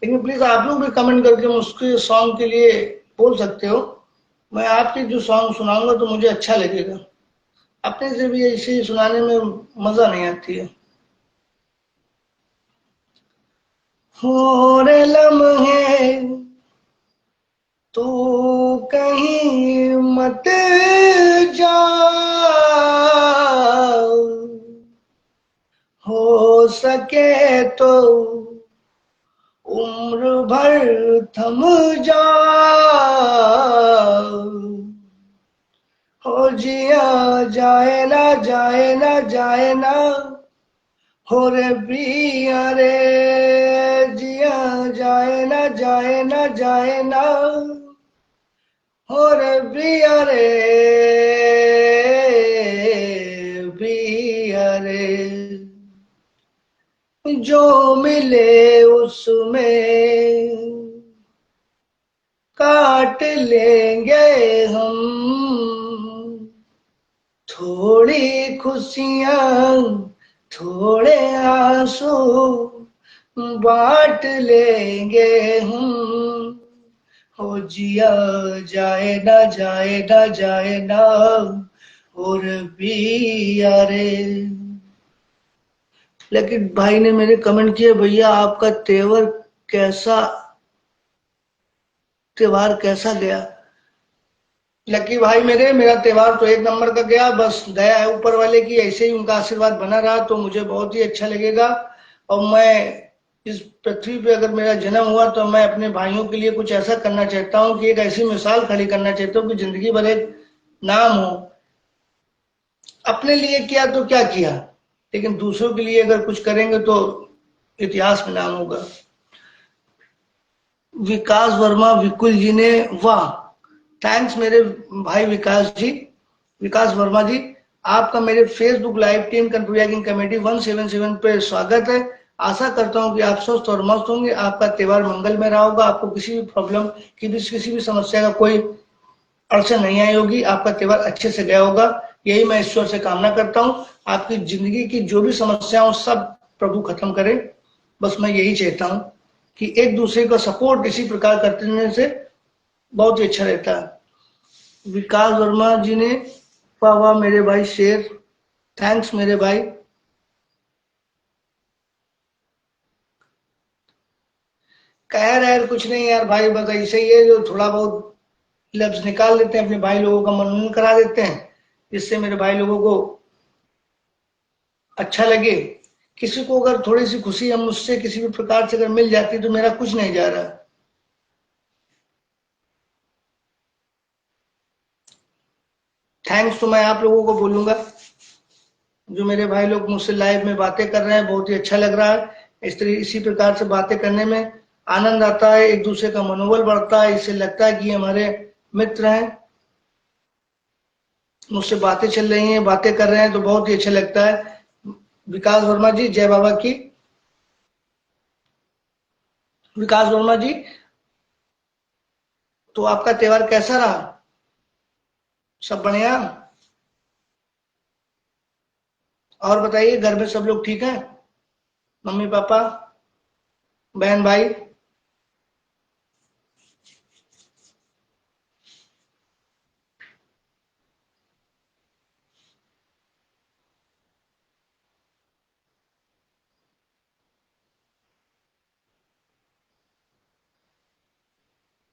लेकिन प्लीज आप लोग भी कमेंट करके मुझके सॉन्ग के लिए बोल सकते हो, मैं आपके जो सॉन्ग सुनाऊंगा तो मुझे अच्छा लगेगा। अपने से भी ऐसे ही सुनाने में मजा नहीं आती है। हो रे लम्हे तू कहीं मत जा, हो सके तो उम्र भर थम जा, हो जिया जाए ना जाए ना जाए ना, हो रे पिया रे जिया जाए ना जाए ना जाए ना, हो रे पिया रे जो मिले उसमें काट लेंगे हम, थोड़ी खुशियां थोड़े आंसू बांट लेंगे हम, हो जिया जाए ना जाए ना जाए ना और भी यारे। लेकिन भाई ने मेरे कमेंट किए, भैया आपका त्योहार कैसा गया। लकी भाई मेरा त्योहार तो एक नंबर का गया, बस दया है ऊपर वाले की, ऐसे ही उनका आशीर्वाद बना रहा तो मुझे बहुत ही अच्छा लगेगा। और मैं इस पृथ्वी पे अगर मेरा जन्म हुआ तो मैं अपने भाइयों के लिए कुछ ऐसा करना चाहता हूँ कि एक ऐसी मिसाल खड़ी करना चाहता हूँ कि जिंदगी भर एक नाम हो। अपने लिए किया तो क्या किया, लेकिन दूसरों के लिए अगर कुछ करेंगे तो इतिहास में नाम होगा। विकास वर्मा विकुल जी ने, वाह, थैंक्स मेरे भाई विकास जी, विकास वर्मा जी। आपका मेरे Facebook live team control committee 177 पे स्वागत है। आशा करता हूं कि आप स्वस्थ और मस्त होंगे, आपका त्योहार मंगल में रहा होगा, आपको किसी भी प्रॉब्लम की भी किसी भी समस्या का कोई अड़चन नहीं आई होगी, आपका त्योहार अच्छे से गया होगा। यही मैं ईश्वर से कामना करता हूँ। आपकी जिंदगी की जो भी समस्या हो सब प्रभु खत्म करे, बस मैं यही चाहता हूँ कि एक दूसरे का सपोर्ट इसी प्रकार करने से बहुत ही अच्छा रहता है। विकास वर्मा जी ने, वाह वाह मेरे भाई शेर, थैंक्स मेरे भाई। कह रहे यार कुछ नहीं यार भाई, बस ऐसे ही है, जो थोड़ा बहुत लफ्ज निकाल देते हैं, अपने भाई लोगों का मनोरंजन करा देते हैं, जिससे मेरे भाई लोगों को अच्छा लगे। किसी को अगर थोड़ी सी खुशी हम मुझसे किसी भी प्रकार से अगर मिल जाती तो मेरा कुछ नहीं जा रहा। थैंक्स तो मैं आप लोगों को बोलूंगा, जो मेरे भाई लोग मुझसे लाइव में बातें कर रहे हैं, बहुत ही अच्छा लग रहा है। इसी प्रकार से बातें करने में आनंद आता है, एक दूसरे का मनोबल बढ़ता है, इससे लगता है कि हमारे मित्र हैं, मुझसे बातें चल रही हैं, बातें कर रहे हैं तो बहुत ही अच्छा लगता है। विकास वर्मा जी, जय बाबा की। विकास वर्मा जी, तो आपका त्योहार कैसा रहा, सब बढ़िया। और बताइए घर में सब लोग ठीक हैं, मम्मी पापा, बहन भाई।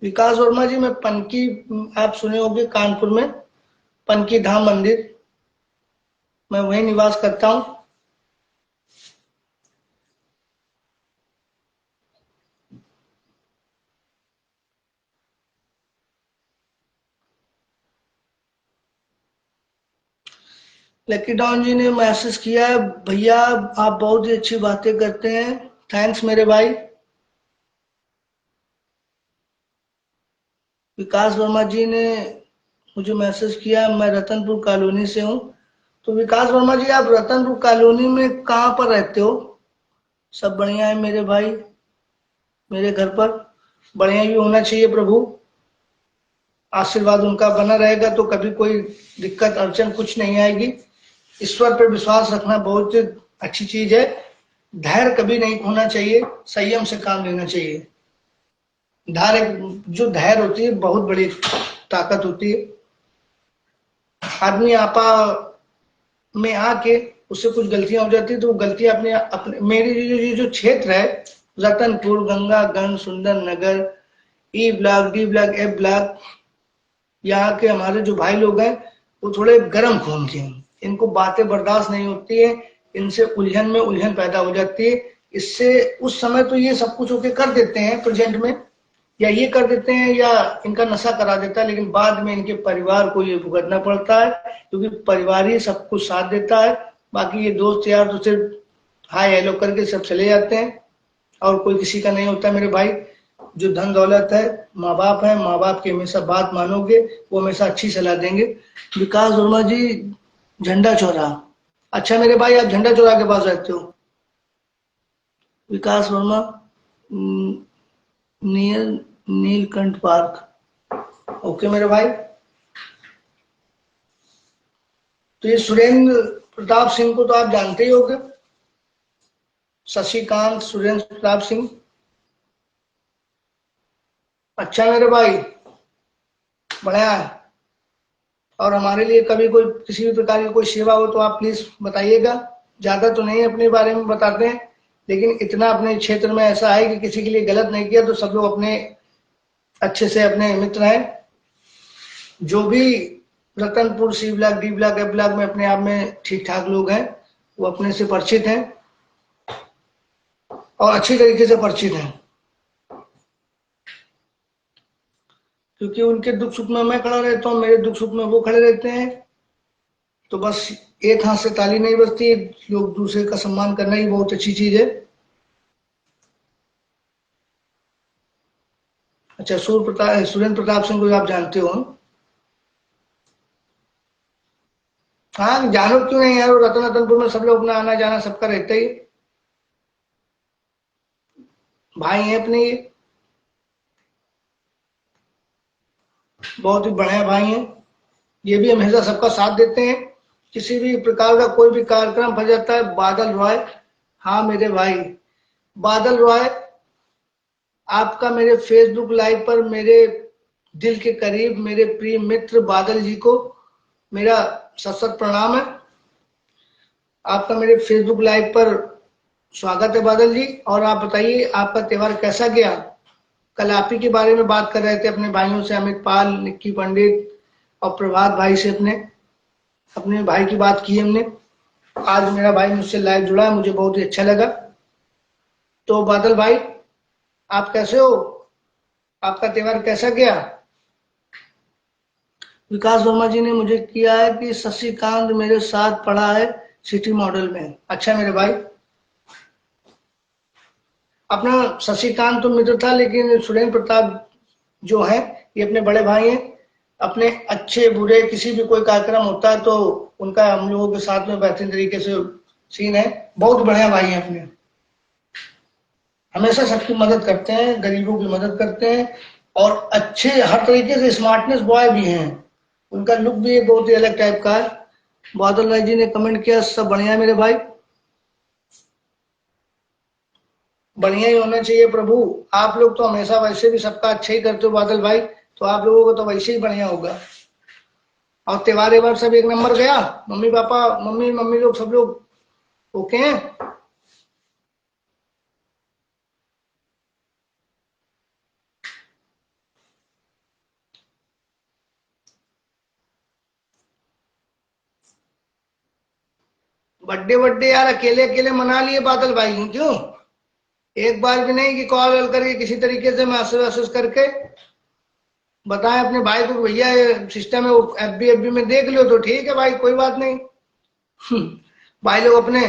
विकास वर्मा जी, मैं पनकी, आप सुने होंगे कानपुर में पनकी धाम मंदिर, मैं वहीं निवास करता हूँ। लकी डॉन जी ने मैसेज किया है, भैया आप बहुत ही अच्छी बातें करते हैं, थैंक्स मेरे भाई। विकास वर्मा जी ने मुझे मैसेज किया, मैं रतनपुर कॉलोनी से हूँ। तो विकास वर्मा जी, आप रतनपुर कॉलोनी में कहाँ पर रहते हो। सब बढ़िया है मेरे भाई, मेरे घर पर बढ़िया ही होना चाहिए प्रभु, आशीर्वाद उनका बना रहेगा तो कभी कोई दिक्कत अड़चन कुछ नहीं आएगी। ईश्वर पर विश्वास रखना बहुत अच्छी चीज है, धैर्य कभी नहीं खोना चाहिए, संयम से काम लेना चाहिए। धैर्य होती है बहुत बड़ी ताकत होती है। आदमी आपा में आके उससे कुछ गलतियां हो जाती है तो वो गलतियां अपने अपने मेरे जो क्षेत्र है, Ratanpur, Gangaganj, Sundar Nagar, E block, D block, F block, यहाँ के हमारे जो भाई लोग हैं वो थोड़े गर्म खून के हैं, इनको बातें बर्दाश्त नहीं होती है, इनसे उलझन में उलझन पैदा हो जाती है। इससे उस समय तो ये सब कुछ होके कर देते हैं प्रेजेंट में, या ये कर देते हैं या इनका नशा करा देता है, लेकिन बाद में इनके परिवार को ये भुगतना पड़ता है, क्योंकि परिवार ही सब कुछ साथ देता है। बाकी ये दोस्त यार तो सिर्फ हाय हेलो करके सब चले जाते हैं, और कोई किसी का नहीं होता मेरे भाई। जो धन दौलत है, माँ बाप है, माँ बाप की हमेशा बात मानोगे, वो हमेशा अच्छी सलाह देंगे। विकास वर्मा जी, झंडा चौराहा, अच्छा मेरे भाई आप झंडा चौराहा के पास रहते हो। Vikas Verma, near Neelkanth park. Okay मेरे भाई। तो ये सुरेंद्र प्रताप सिंह को तो आप जानते ही होंगे, शशिकांत सुरेंद्र प्रताप सिंह। अच्छा मेरे भाई, बढ़िया है। और हमारे लिए कभी कोई किसी भी प्रकार की कोई सेवा हो तो आप प्लीज बताइएगा। ज्यादा तो नहीं अपने बारे में बताते हैं, लेकिन इतना अपने क्षेत्र में ऐसा है कि किसी के लिए गलत नहीं किया तो सब लोग अपने अच्छे से अपने मित्र हैं। जो भी Ratanpur C block D block F block में अपने आप में ठीक ठाक लोग हैं, वो अपने से परिचित हैं और अच्छी तरीके से परिचित हैं, क्योंकि उनके दुख सुख में मैं खड़ा रहता हूँ, मेरे दुख सुख में वो खड़े रहते हैं। तो बस एक हाथ से ताली नहीं बजती, लोग दूसरे का सम्मान करना ही बहुत अच्छी चीज है। अच्छा, सुरेंद्र प्रताप सिंह को आप जानते हो? हाँ, जानो क्यों नहीं यार, रतनपुर में सब लोग अपना आना जाना सबका रहता ही। भाई हैं अपने ये, बहुत ही बढ़िया भाई हैं। ये भी हमेशा सबका साथ देते हैं। किसी भी प्रकार का कोई भी कार्यक्रम फंस जाता है, बादल रॉय। हाँ मेरे भाई, बादल रॉय, आपका मेरे फेसबुक लाइव पर मेरे दिल के करीब मेरे प्रिय मित्र बादल जी को मेरा सत सत प्रणाम है। आपका मेरे फेसबुक लाइव पर स्वागत है बादल जी। और आप बताइए आपका त्योहार कैसा गया? कल आप ही के बारे में बात कर रहे थे अपने भाइयों से, अमित पाल, निक्की पंडित और प्रभात भाई से, अपने अपने भाई की बात की हमने। आज मेरा भाई मुझसे लाइव जुड़ा है, मुझे बहुत ही अच्छा लगा। तो बादल भाई, आप कैसे हो? आपका त्योहार कैसा गया? विकास वर्मा जी ने मुझे किया है कि शशिकांत मेरे साथ पढ़ा है सिटी मॉडल में। अच्छा मेरे भाई, अपना शशिकांत तो मित्र था, लेकिन सुरेंद्र प्रताप जो है ये अपने बड़े भाई हैं। अपने अच्छे बुरे किसी भी कोई कार्यक्रम होता है तो उनका हम लोगों के साथ में बेहतरीन तरीके से सीन है। बहुत बढ़िया भाई हैं अपने, हमेशा सबकी मदद करते हैं, गरीबों की मदद करते हैं। और अच्छे हर तरीके से स्मार्टनेस बॉय भी हैं। उनका लुक भी एक बहुत ही अलग टाइप का है। बादल राय जी ने कमेंट किया, सब बढ़िया है मेरे भाई। बढ़िया ही होना चाहिए प्रभु। आप लोग तो हमेशा वैसे भी सबका अच्छा ही करते हो बादल भाई, तो आप लोगों को तो वैसे ही बढ़िया होगा। और त्योहार व्योहार सब एक नंबर गया? मम्मी पापा, मम्मी मम्मी लोग सब लोग ओके हैं? बर्थडे बर्थडे यार अकेले अकेले मना लिए बादल भाई, क्यों? एक बार भी नहीं कि कॉल वॉल करके किसी तरीके से मैसेज वैसेज करके बताएं अपने भाई को, भैया ये सिस्टम है, एफबी में देख लो तो ठीक है भाई, कोई बात नहीं। भाई लोग अपने।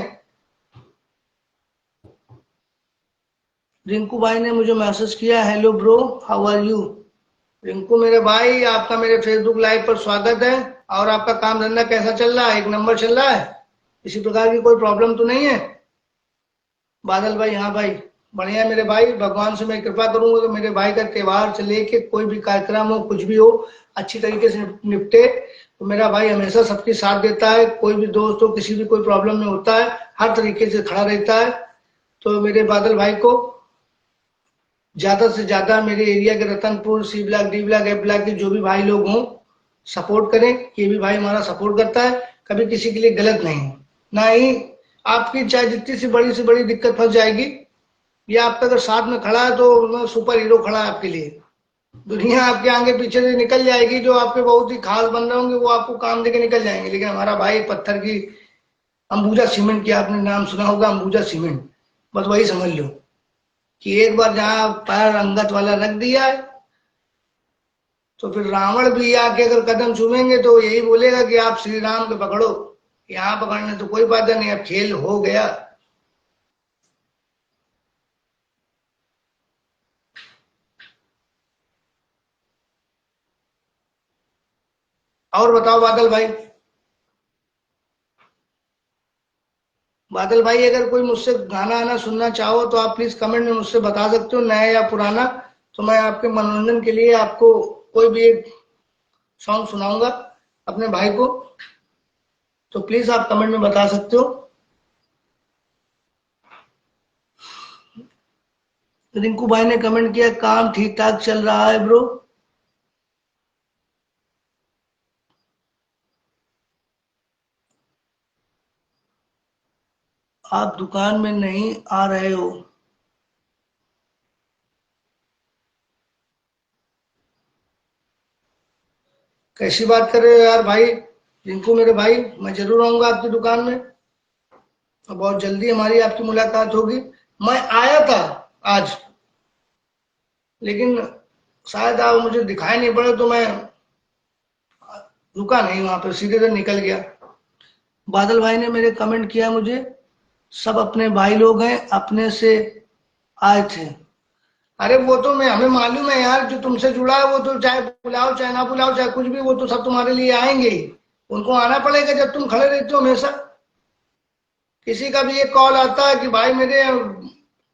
रिंकू भाई ने मुझे मैसेज किया, hello bro, how are you? Rinku मेरे भाई, आपका मेरे फेसबुक लाइव पर स्वागत है। और आपका काम धंधा कैसा चल रहा है? एक नंबर चल रहा है? किसी प्रकार की कोई प्रॉब्लम तो नहीं है? बादल भाई, हाँ भाई, बढ़िया है मेरे भाई। भगवान से मैं कृपा करूंगा कि मेरे भाई का त्योहार से लेके कोई भी कार्यक्रम हो, कुछ भी हो, अच्छी तरीके से निपटे। तो मेरा भाई हमेशा सबके साथ देता है, कोई भी दोस्त हो किसी भी कोई प्रॉब्लम में होता है हर तरीके से खड़ा रहता है। तो मेरे बादल भाई को ज्यादा से ज्यादा मेरे एरिया के Ratanpur C block D block F block के जो भी भाई लोग हों, सपोर्ट करें। ये भी भाई हमारा सपोर्ट करता है, कभी किसी के लिए गलत नहीं है। ना ही आपकी चाहे जितनी से बड़ी दिक्कत फंस जाएगी, ये आपका अगर साथ में खड़ा है तो सुपर हीरो खड़ा है आपके लिए। दुनिया आपके आगे पीछे से निकल जाएगी, जो आपके बहुत ही खास बंदे होंगे वो आपको काम देके निकल जाएंगे, लेकिन हमारा भाई पत्थर की अंबुजा सीमेंट की, आपने नाम सुना होगा अंबुजा सीमेंट, बस वही समझ लो कि एक बार जहां पैर अंगत वाला रख दिया है तो फिर रावण भी आके अगर कदम चूमेंगे तो यही बोलेगा कि आप श्री राम को पकड़ो। यहाँ पकड़ने तो कोई बात नहीं, अब खेल हो गया। और बताओ बादल भाई, बादल भाई, अगर कोई मुझसे गाना आना सुनना चाहो तो आप प्लीज कमेंट में मुझसे बता सकते हो, नया या पुराना। तो मैं आपके मनोरंजन के लिए आपको कोई भी एक सॉन्ग सुनाऊंगा अपने भाई को। तो प्लीज आप कमेंट में बता सकते हो। रिंकू भाई ने कमेंट किया, काम ठीक ठाक चल रहा है ब्रो। आप दुकान में नहीं आ रहे हो? कैसी बात कर रहे हो यार भाई? रिंकू मेरे भाई, मैं जरूर आऊंगा आपकी दुकान में और बहुत जल्दी हमारी आपकी मुलाकात होगी। मैं आया था आज, लेकिन शायद आप मुझे दिखाई नहीं पड़े तो मैं रुका नहीं वहां पे, सीधे से निकल गया। बादल भाई ने मेरे कमेंट किया मुझे, सब अपने भाई लोग हैं, अपने से आए थे। अरे वो तो मैं हमें मालूम है यार, जो तुमसे जुड़ा है वो तो चाहे बुलाओ चाहे ना बुलाओ चाहे कुछ भी, वो तो सब तुम्हारे लिए आएंगे ही। उनको आना पड़ेगा जब तुम खड़े रहते हो हमेशा। किसी का भी एक कॉल आता है कि भाई मेरे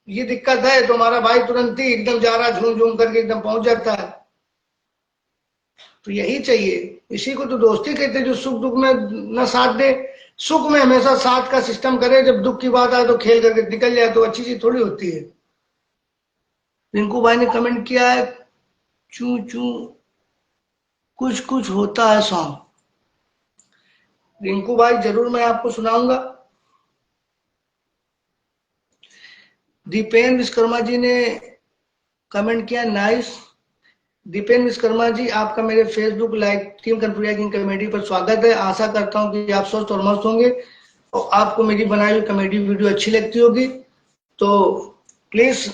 ये दिक्कत है, तो हमारा भाई तुरंत ही एकदम जा रहा झूम झूम करके एकदम पहुंच जाता है। तो यही चाहिए, इसी को तो दोस्ती कहते हैं, जो सुख दुख में न साथ दे, सुख में हमेशा साथ का सिस्टम करे, जब दुख की बात आए तो खेल करके निकल जाए, तो अच्छी चीज थोड़ी होती है। रिंकू भाई ने कमेंट किया है, चू चू कुछ कुछ होता है सॉन्ग। रिंकू भाई जरूर मैं आपको सुनाऊंगा। दीपेन विश्वकर्मा जी ने कमेंट किया, नाइस। दीपेन विश्वकर्मा जी, आपका मेरे Facebook live team Kanpuriya king comedy पर स्वागत है। आशा करता हूं कि आप स्वस्थ और मस्त होंगे और आपको मेरी बनाई हुई कमेडी वीडियो अच्छी लगती होगी। तो प्लीज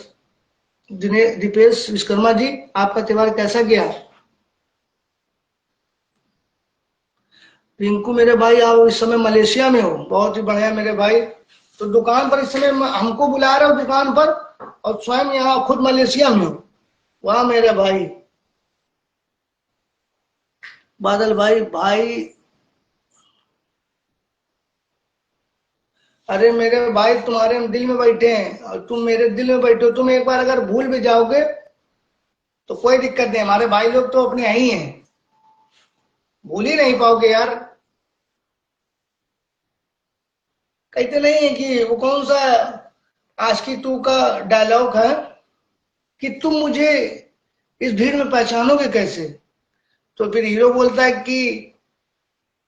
दीपेश विश्वकर्मा जी, आपका त्योहार कैसा गया? रिंकू मेरे भाई, आप इस समय मलेशिया में हो, बहुत ही बढ़िया मेरे भाई। तो दुकान पर इस समय हमको बुला रहे हो दुकान पर, और स्वयं यहाँ खुद मलेशिया में हो। वाह मेरे भाई। बादल भाई, भाई अरे मेरे भाई, तुम्हारे हम दिल में बैठे हैं और तुम मेरे दिल में बैठे हो। तुम एक बार अगर भूल भी जाओगे तो कोई दिक्कत नहीं, हमारे भाई लोग तो अपने ही हैं, भूल ही नहीं पाओगे यार। कहते नहीं है कि वो कौन सा आशिकी टू का डायलॉग है कि तुम मुझे इस भीड़ में पहचानोगे कैसे? तो फिर हीरो बोलता है कि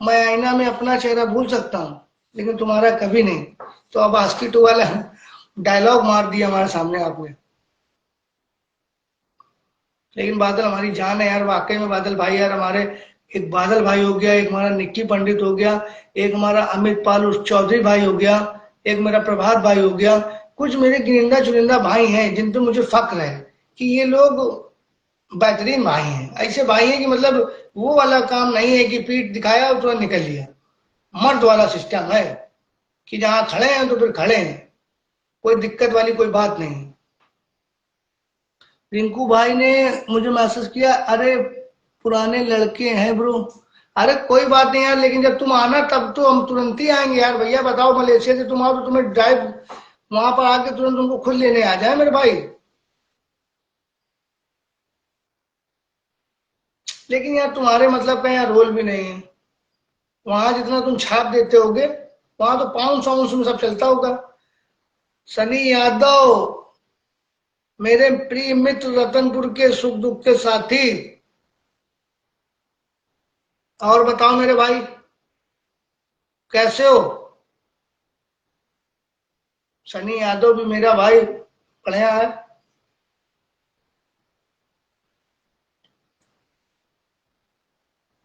मैं आईना में अपना चेहरा भूल सकता हूँ, लेकिन तुम्हारा कभी नहीं। तो अब आशिकी टू वाला डायलॉग मार दिया हमारे सामने आपने। लेकिन बादल हमारी जान है यार, वाकई में बादल भाई यार हमारे। एक बादल भाई हो गया, एक हमारा निक्की पंडित हो गया, एक हमारा अमित पाल उर्फ चौधरी भाई हो गया, एक मेरा प्रभात भाई हो गया। कुछ मेरे गिरिंदा चुनिंदा भाई हैं जिन पे मुझे फक्र है कि ये लोग बेहतरीन भाई हैं। ऐसे भाई हैं कि मतलब वो वाला काम नहीं है कि पीठ दिखाया और तुरंत निकल लिया। मर्द वाला सिस्टम है कि जहां खड़े हैं तो फिर खड़े हैं, कोई दिक्कत वाली कोई बात नहीं। रिंकू भाई ने मुझे मैसेज किया, अरे पुराने लड़के हैं ब्रो। अरे कोई बात नहीं यार, लेकिन जब तुम आना तब तो हम तुरंत ही आएंगे यार। भैया बताओ, मलेशिया से तुम आओ तो तुम्हें ड्राइव वहां पर आके तुरंत तुमको खुद लेने आ जाए मेरे भाई। लेकिन यार तुम्हारे मतलब का यहाँ रोल भी नहीं है। वहां जितना तुम छाप देते होगे, वहां तो पाउंड साउंड में सब चलता होगा। सनी यादव, मेरे प्रिय मित्र, रतनपुर के सुख दुख के साथी। और बताओ मेरे भाई, कैसे हो? सनी यादव भी मेरा भाई बढ़िया है।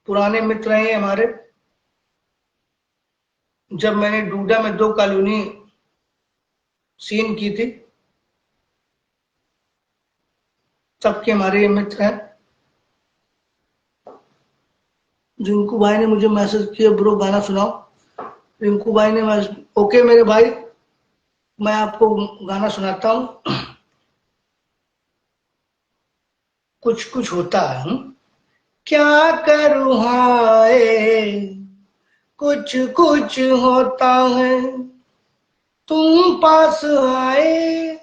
पुराने मित्र हैं हमारे। जब मैंने डूडा में दो कॉलोनी सीन की थी, तब के हमारे ये मित्र हैं। रिंकू भाई ने मुझे मैसेज किया, ब्रो गाना सुनाओ। रिंकू भाई ने ओके मेरे भाई, मैं आपको गाना सुनाता हूँ। कुछ कुछ होता है। क्या करूँ हाय, कुछ कुछ होता है, तुम पास आए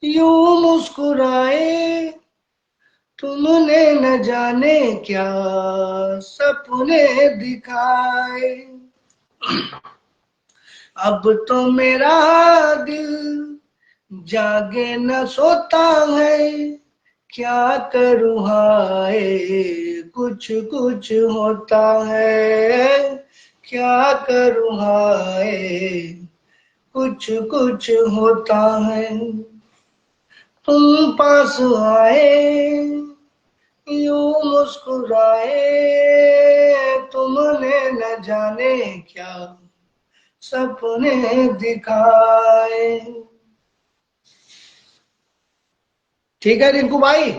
यूं मुस्कुराए, तुमने न जाने क्या सपने दिखाए। अब तो मेरा दिल जागे न सोता है, क्या करूँ हाय कुछ कुछ होता है, क्या करूँ हाय कुछ कुछ होता है। तुम पास आए यूं मुस्कुराए, तुमने न जाने क्या सपने दिखाए। ठीक है रिंकू भाई,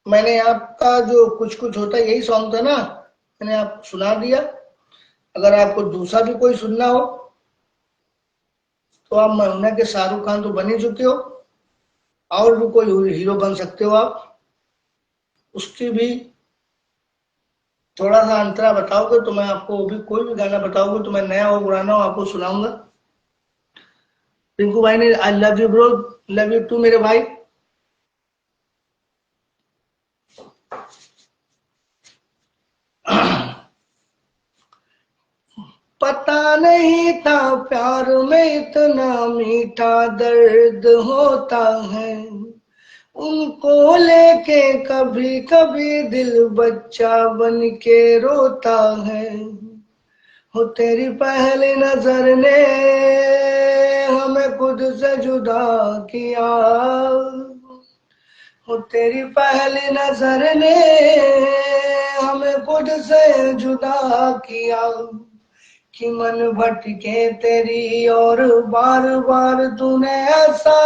मैंने आपका जो कुछ कुछ होता है यही सॉन्ग था ना, मैंने आपको सुना दिया। अगर आपको दूसरा भी कोई सुनना हो तो आप महीना के शाहरुख खान तो बन ही चुके हो, और भी कोई हीरो बन सकते हो आप, उसकी भी थोड़ा सा अंतरा बताओगे तो मैं आपको भी कोई भी गाना बताओगे तो मैं नया हो पुराना हो आपको सुनाऊंगा। रिंकू भाई ने I love you bro, love you too मेरे भाई। पता नहीं था प्यार में इतना मीठा दर्द होता है, उनको लेके कभी कभी दिल बच्चा बन के रोता है। हो तेरी पहली नजर ने हमें खुद से जुदा किया, हो तेरी पहली नजर ने हमें खुद से जुदा किया, कि मन भटके तेरी और बार बार तूने ऐसा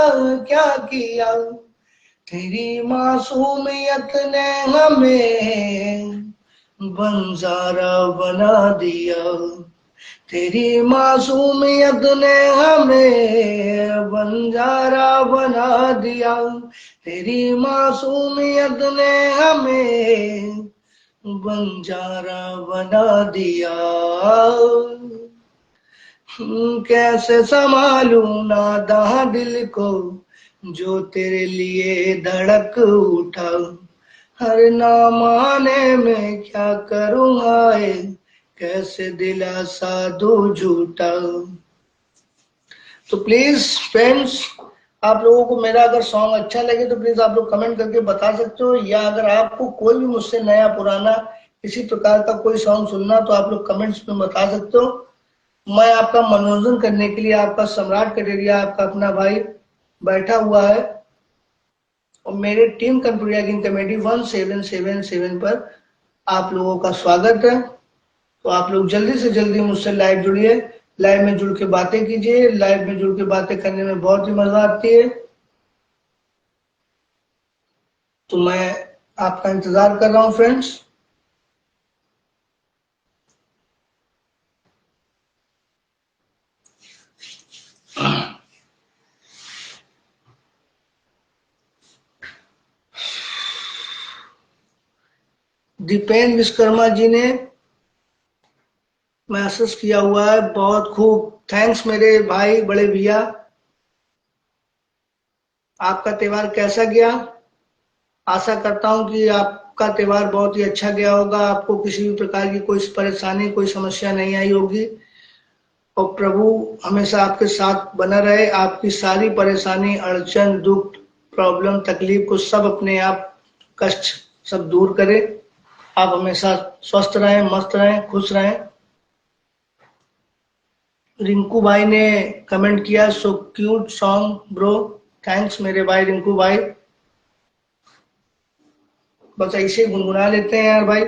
क्या किया। तेरी मासूमियत ने हमें बंजारा बना दिया, तेरी मासूमियत ने हमें बंजारा बना दिया, तेरी मासूमियत ने हमें बंजारा बना दिया। कैसे संभालूं नादां दिल को जो तेरे लिए धड़क उठा, हर ना माने में क्या करूं हाय कैसे दिलासा दूं झूठा। तो प्लीज फ्रेंड्स, आप लोगों को मेरा अगर सॉन्ग अच्छा लगे तो प्लीज आप लोग कमेंट करके बता सकते हो, या अगर आपको कोई भी मुझसे नया पुराना किसी प्रकार का कोई सॉन्ग सुनना तो आप लोग कमेंट्स में बता सकते हो। मैं आपका मनोरंजन करने के लिए आपका सम्राट कटेरिया आपका अपना भाई बैठा हुआ है, और मेरे टीम कंप्यूटर गेम कमेटी 1777 पर आप लोगों का स्वागत है। तो आप लोग जल्दी से जल्दी मुझसे लाइव जुड़िए, लाइव में जुड़ के बातें कीजिए, लाइव में जुड़ के बातें करने में बहुत ही मजा आती है। तो मैं आपका इंतजार कर रहा हूँ फ्रेंड्स। दीपेन विश्वकर्मा जी ने मैसेज किया हुआ है, बहुत खूब, थैंक्स मेरे भाई बड़े भैया। आपका त्योहार कैसा गया? आशा करता हूं कि आपका त्योहार बहुत ही अच्छा गया होगा, आपको किसी भी प्रकार की कोई परेशानी कोई समस्या नहीं आई होगी, और प्रभु हमेशा आपके साथ बना रहे, आपकी सारी परेशानी अड़चन दुख प्रॉब्लम तकलीफ को सब अपने आप कष्ट सब दूर करे। आप हमेशा स्वस्थ रहें, मस्त रहें, खुश रहें। रिंकू भाई ने कमेंट किया, so cute song bro, thanks मेरे भाई रिंकू भाई। बस ऐसे ही गुनगुना लेते हैं यार भाई,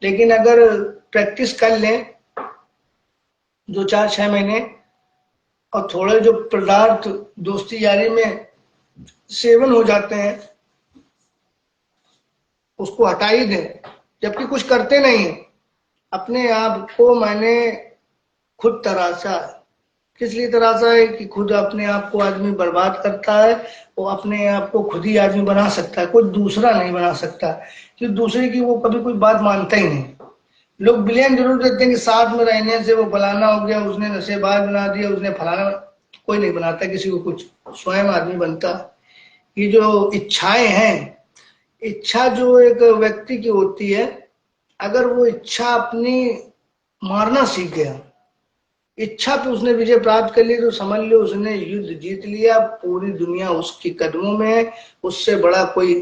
लेकिन अगर प्रैक्टिस कर लें 2 4 6 महीने, और थोड़े जो पदार्थ दोस्ती यारी में सेवन हो जाते हैं उसको हटा ही दें, जबकि कुछ करते नहीं है। अपने आप को मैंने खुद तराशा, किस लिए तराशा है कि खुद अपने आप को आदमी बर्बाद करता है, वो अपने आप को खुद ही आदमी बना सकता है, कोई दूसरा नहीं बना सकता, क्योंकि दूसरे की वो कभी कोई बात मानता ही नहीं। लोग ब्लेम जरूर देते हैं कि साथ में रहने से वो फलाना हो गया, उसने नशेबाज बना दिया, उसने फलाना। कोई नहीं बनाता किसी को कुछ, स्वयं आदमी बनता। ये जो इच्छाएं हैं, इच्छा जो एक व्यक्ति की होती है, अगर वो इच्छा अपनी मारना सीख गया, इच्छा पे उसने विजय प्राप्त कर ली, तो समझ लो उसने युद्ध जीत लिया। पूरी दुनिया उसके कदमों में है, उससे बड़ा कोई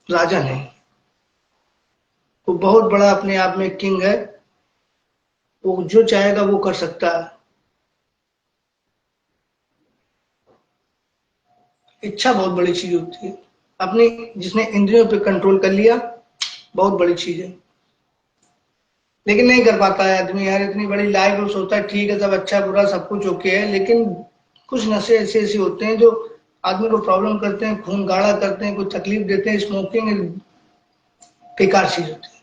राजा नहीं। वो बहुत बड़ा अपने आप में किंग है, वो जो चाहेगा वो कर सकता है। इच्छा बहुत बड़ी चीज होती है। अपनी जिसने इंद्रियों पे कंट्रोल कर लिया, बहुत बड़ी चीज है। लेकिन नहीं कर पाता है आदमी यार, इतनी बड़ी लाइफ। वो सोचता है ठीक है, सब अच्छा बुरा सब कुछ ओके है, लेकिन कुछ नशे ऐसे ऐसे होते हैं जो आदमी को प्रॉब्लम करते हैं, खून गाढ़ा करते हैं, कुछ तकलीफ देते हैं। स्मोकिंग बेकार चीज होती है,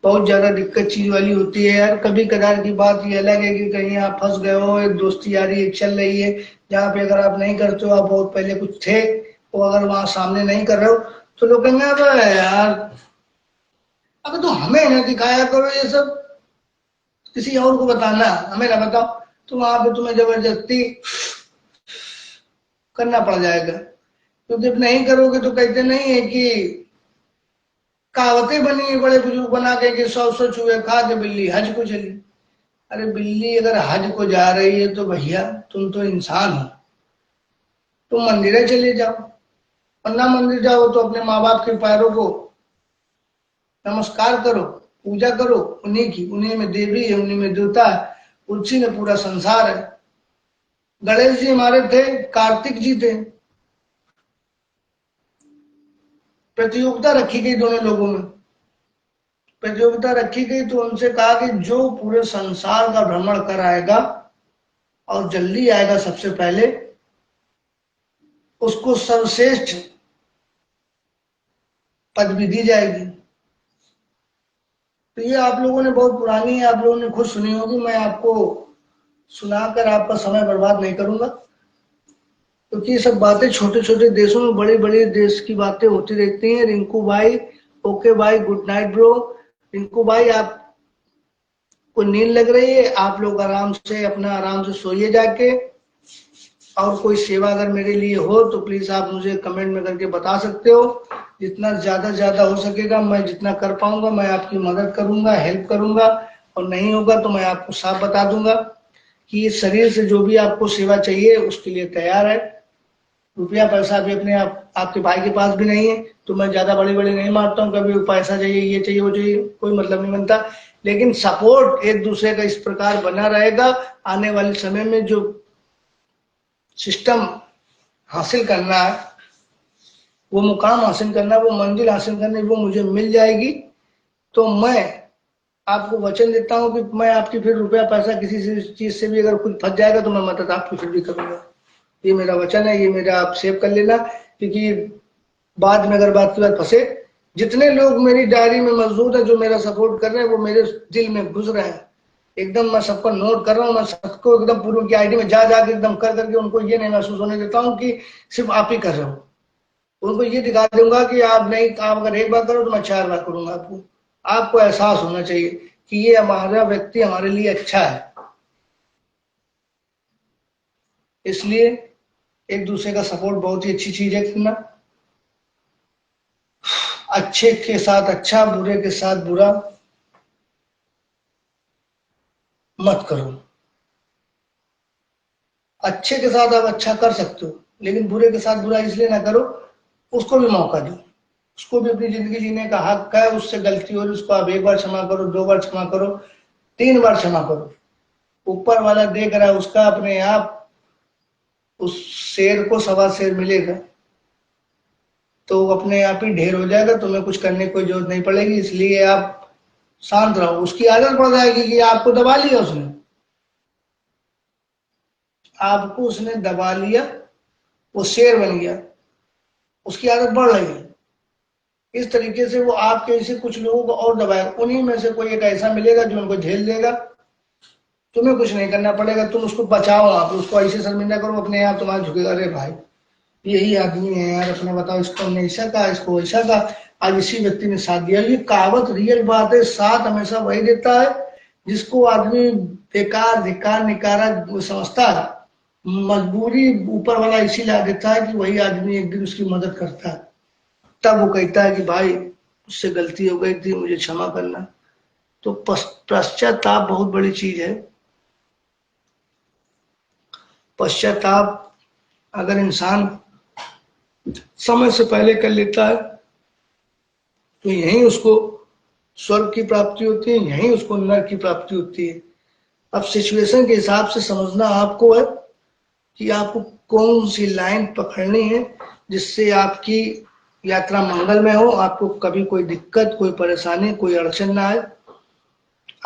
बहुत ज्यादा दिक्कत चीज वाली होती है यार। कभी कदार की बात ये अलग है कि कहीं आप फंस गए हो, एक दोस्ती यारी एक चल रही है, जहाँ पे अगर आप नहीं करते हो, आप बहुत पहले कुछ थे, वो अगर वहां सामने नहीं कर रहे हो, तो लोग कहेंगे अबे यार, अगर तो हमें न दिखाया करो ये सब, किसी और को बताना, हमें ना बताओ। तो वहां पे तुम्हें जबरदस्ती करना पड़ जाएगा। तो जब नहीं करोगे तो कहते नहीं है कि कहावतें बनी है बड़े बुजुर्ग बना के कि 100 चूहे खा के बिल्ली हज को चली। अरे बिल्ली अगर हज को जा रही है तो भैया तुम तो इंसान हो, तुम मंदिर चले जाओ। और ना मंदिर जाओ तो अपने माँ बाप के पैरों को नमस्कार करो, पूजा करो। उन्हीं की, उन्हीं में देवी है, उन्हीं में देवता है, उसी में पूरा संसार है। गणेश जी हमारे थे, कार्तिक जी थे। प्रतियोगिता रखी गई दोनों लोगों में, प्रतियोगिता रखी गई तो उनसे कहा कि जो पूरे संसार का भ्रमण कराएगा और जल्दी आएगा सबसे पहले, उसको सर्वश्रेष्ठ पदवी दी जाएगी। तो ये आप लोगों ने बहुत पुरानी है, आप लोगों ने खुद सुनी होगी, मैं आपको सुनाकर आपका समय बर्बाद नहीं करूंगा, क्योंकि ये सब बातें छोटे छोटे देशों में बड़ी बड़ी देश की बातें होती रहती हैं। रिंकू भाई, ओके भाई, गुड नाइट ब्रो। रिंकू भाई, आप को नींद लग रही है, आप लोग आराम से अपना आराम से सोइए जाके। और कोई सेवा अगर मेरे लिए हो तो प्लीज आप मुझे कमेंट में करके बता सकते हो। जितना ज्यादा हो सकेगा, मैं जितना कर पाऊंगा मैं आपकी मदद करूंगा, हेल्प करूंगा। और नहीं होगा तो मैं आपको साफ बता दूंगा कि इस शरीर से जो भी आपको सेवा चाहिए उसके लिए तैयार है। रुपया पैसा भी अपने आपके भाई के पास भी नहीं है, तो मैं ज्यादा बड़े बड़े नहीं मारता हूँ। कभी पैसा चाहिए, ये चाहिए, वो चाहिए, कोई मतलब नहीं बनता। लेकिन सपोर्ट एक दूसरे का इस प्रकार बना रहेगा। आने वाले समय में जो सिस्टम हासिल करना है, वो मुकाम हासिल करना है, वो मंजिल हासिल करनी, वो मुझे मिल जाएगी। तो मैं आपको वचन देता हूँ कि मैं आपकी फिर रुपया पैसा किसी चीज से भी अगर कुछ फंस जाएगा तो मैं मदद आपकी फिर भी करूंगा। ये मेरा वचन है, ये मेरा आप सेव कर लेना, क्योंकि बाद में अगर बात की बात फंसे, जितने लोग मेरी डायरी में मौजूद है जो मेरा सपोर्ट कर रहे हैं, वो मेरे दिल में घुस रहे हैं एकदम। मैं सबको नोट कर रहा हूँ, मैं सबको एकदम पूरी उनकी आईडी में जा जाके एकदम कर करके उनको ये नहीं महसूस होने देता हूँ कि सिर्फ आप ही कर रहे हो। उनको ये दिखा दूंगा कि आप नहीं, आप अगर एक बार करो तो मैं 4 बार करूंगा। आपको एहसास होना चाहिए कि ये हमारा व्यक्ति हमारे लिए अच्छा है। इसलिए एक दूसरे का सपोर्ट बहुत ही अच्छी चीज है करना। अच्छे के साथ अच्छा, बुरे के साथ बुरा मत करो। अच्छे के साथ आप अच्छा कर सकते हो, लेकिन बुरे के साथ बुरा इसलिए ना करो, उसको भी मौका दो। उसको भी अपनी जिंदगी जीने का हक है। उससे गलती हो रही, उसको आप 1 बार क्षमा करो, 2 बार क्षमा करो, 3 बार क्षमा करो। ऊपर वाला देख रहा है, उसका अपने आप उस शेर को 1.25 शेर मिलेगा, तो अपने आप ही ढेर हो जाएगा। तुम्हें कुछ करने की कोई जरूरत नहीं पड़ेगी। इसलिए आप शांत रहो। उसकी आदत पड़ जाएगी कि आपको दबा लिया उसने, आपको उसने दबा लिया, वो शेर बन गया, उसकी आदत बढ़ रही है। इस तरीके से वो आपके ऐसे कुछ लोगों को और दबाएगा। उन्हीं में से कोई एक ऐसा मिलेगा जो उनको झेल देगा। तुम्हें कुछ नहीं करना पड़ेगा, तुम उसको बचाओ, आप उसको ऐसे शर्मिंदा करो, अपने आप तुम्हारा झुकेगा। अरे भाई, यही आदमी है यार, अपने बताओ, इसको हमने ऐसा कहा, इसको ऐसा कहा। आज इसी व्यक्ति ने साथ दिया। ये कहावत रियल बात है, साथ हमेशा वही देता है जिसको आदमी बेकार धिक्कार निकारा वो समझता है, मजबूरी ऊपर वाला इसी ला देता है कि वही आदमी एक दिन उसकी मदद करता है। तब वो कहता है कि भाई उससे गलती हो गई थी, मुझे क्षमा करना। तो पश्चाताप बहुत बड़ी चीज है। पश्चाताप अगर इंसान समय से पहले कर लेता है तो यहीं उसको स्वर्ग की प्राप्ति होती है, यहीं उसको नरक की प्राप्ति होती है। अब सिचुएशन के हिसाब से समझना आपको है कि आपको कौन सी लाइन पकड़नी है जिससे आपकी यात्रा मंगलमय हो, आपको कभी कोई दिक्कत, कोई परेशानी, कोई अड़चन ना आए,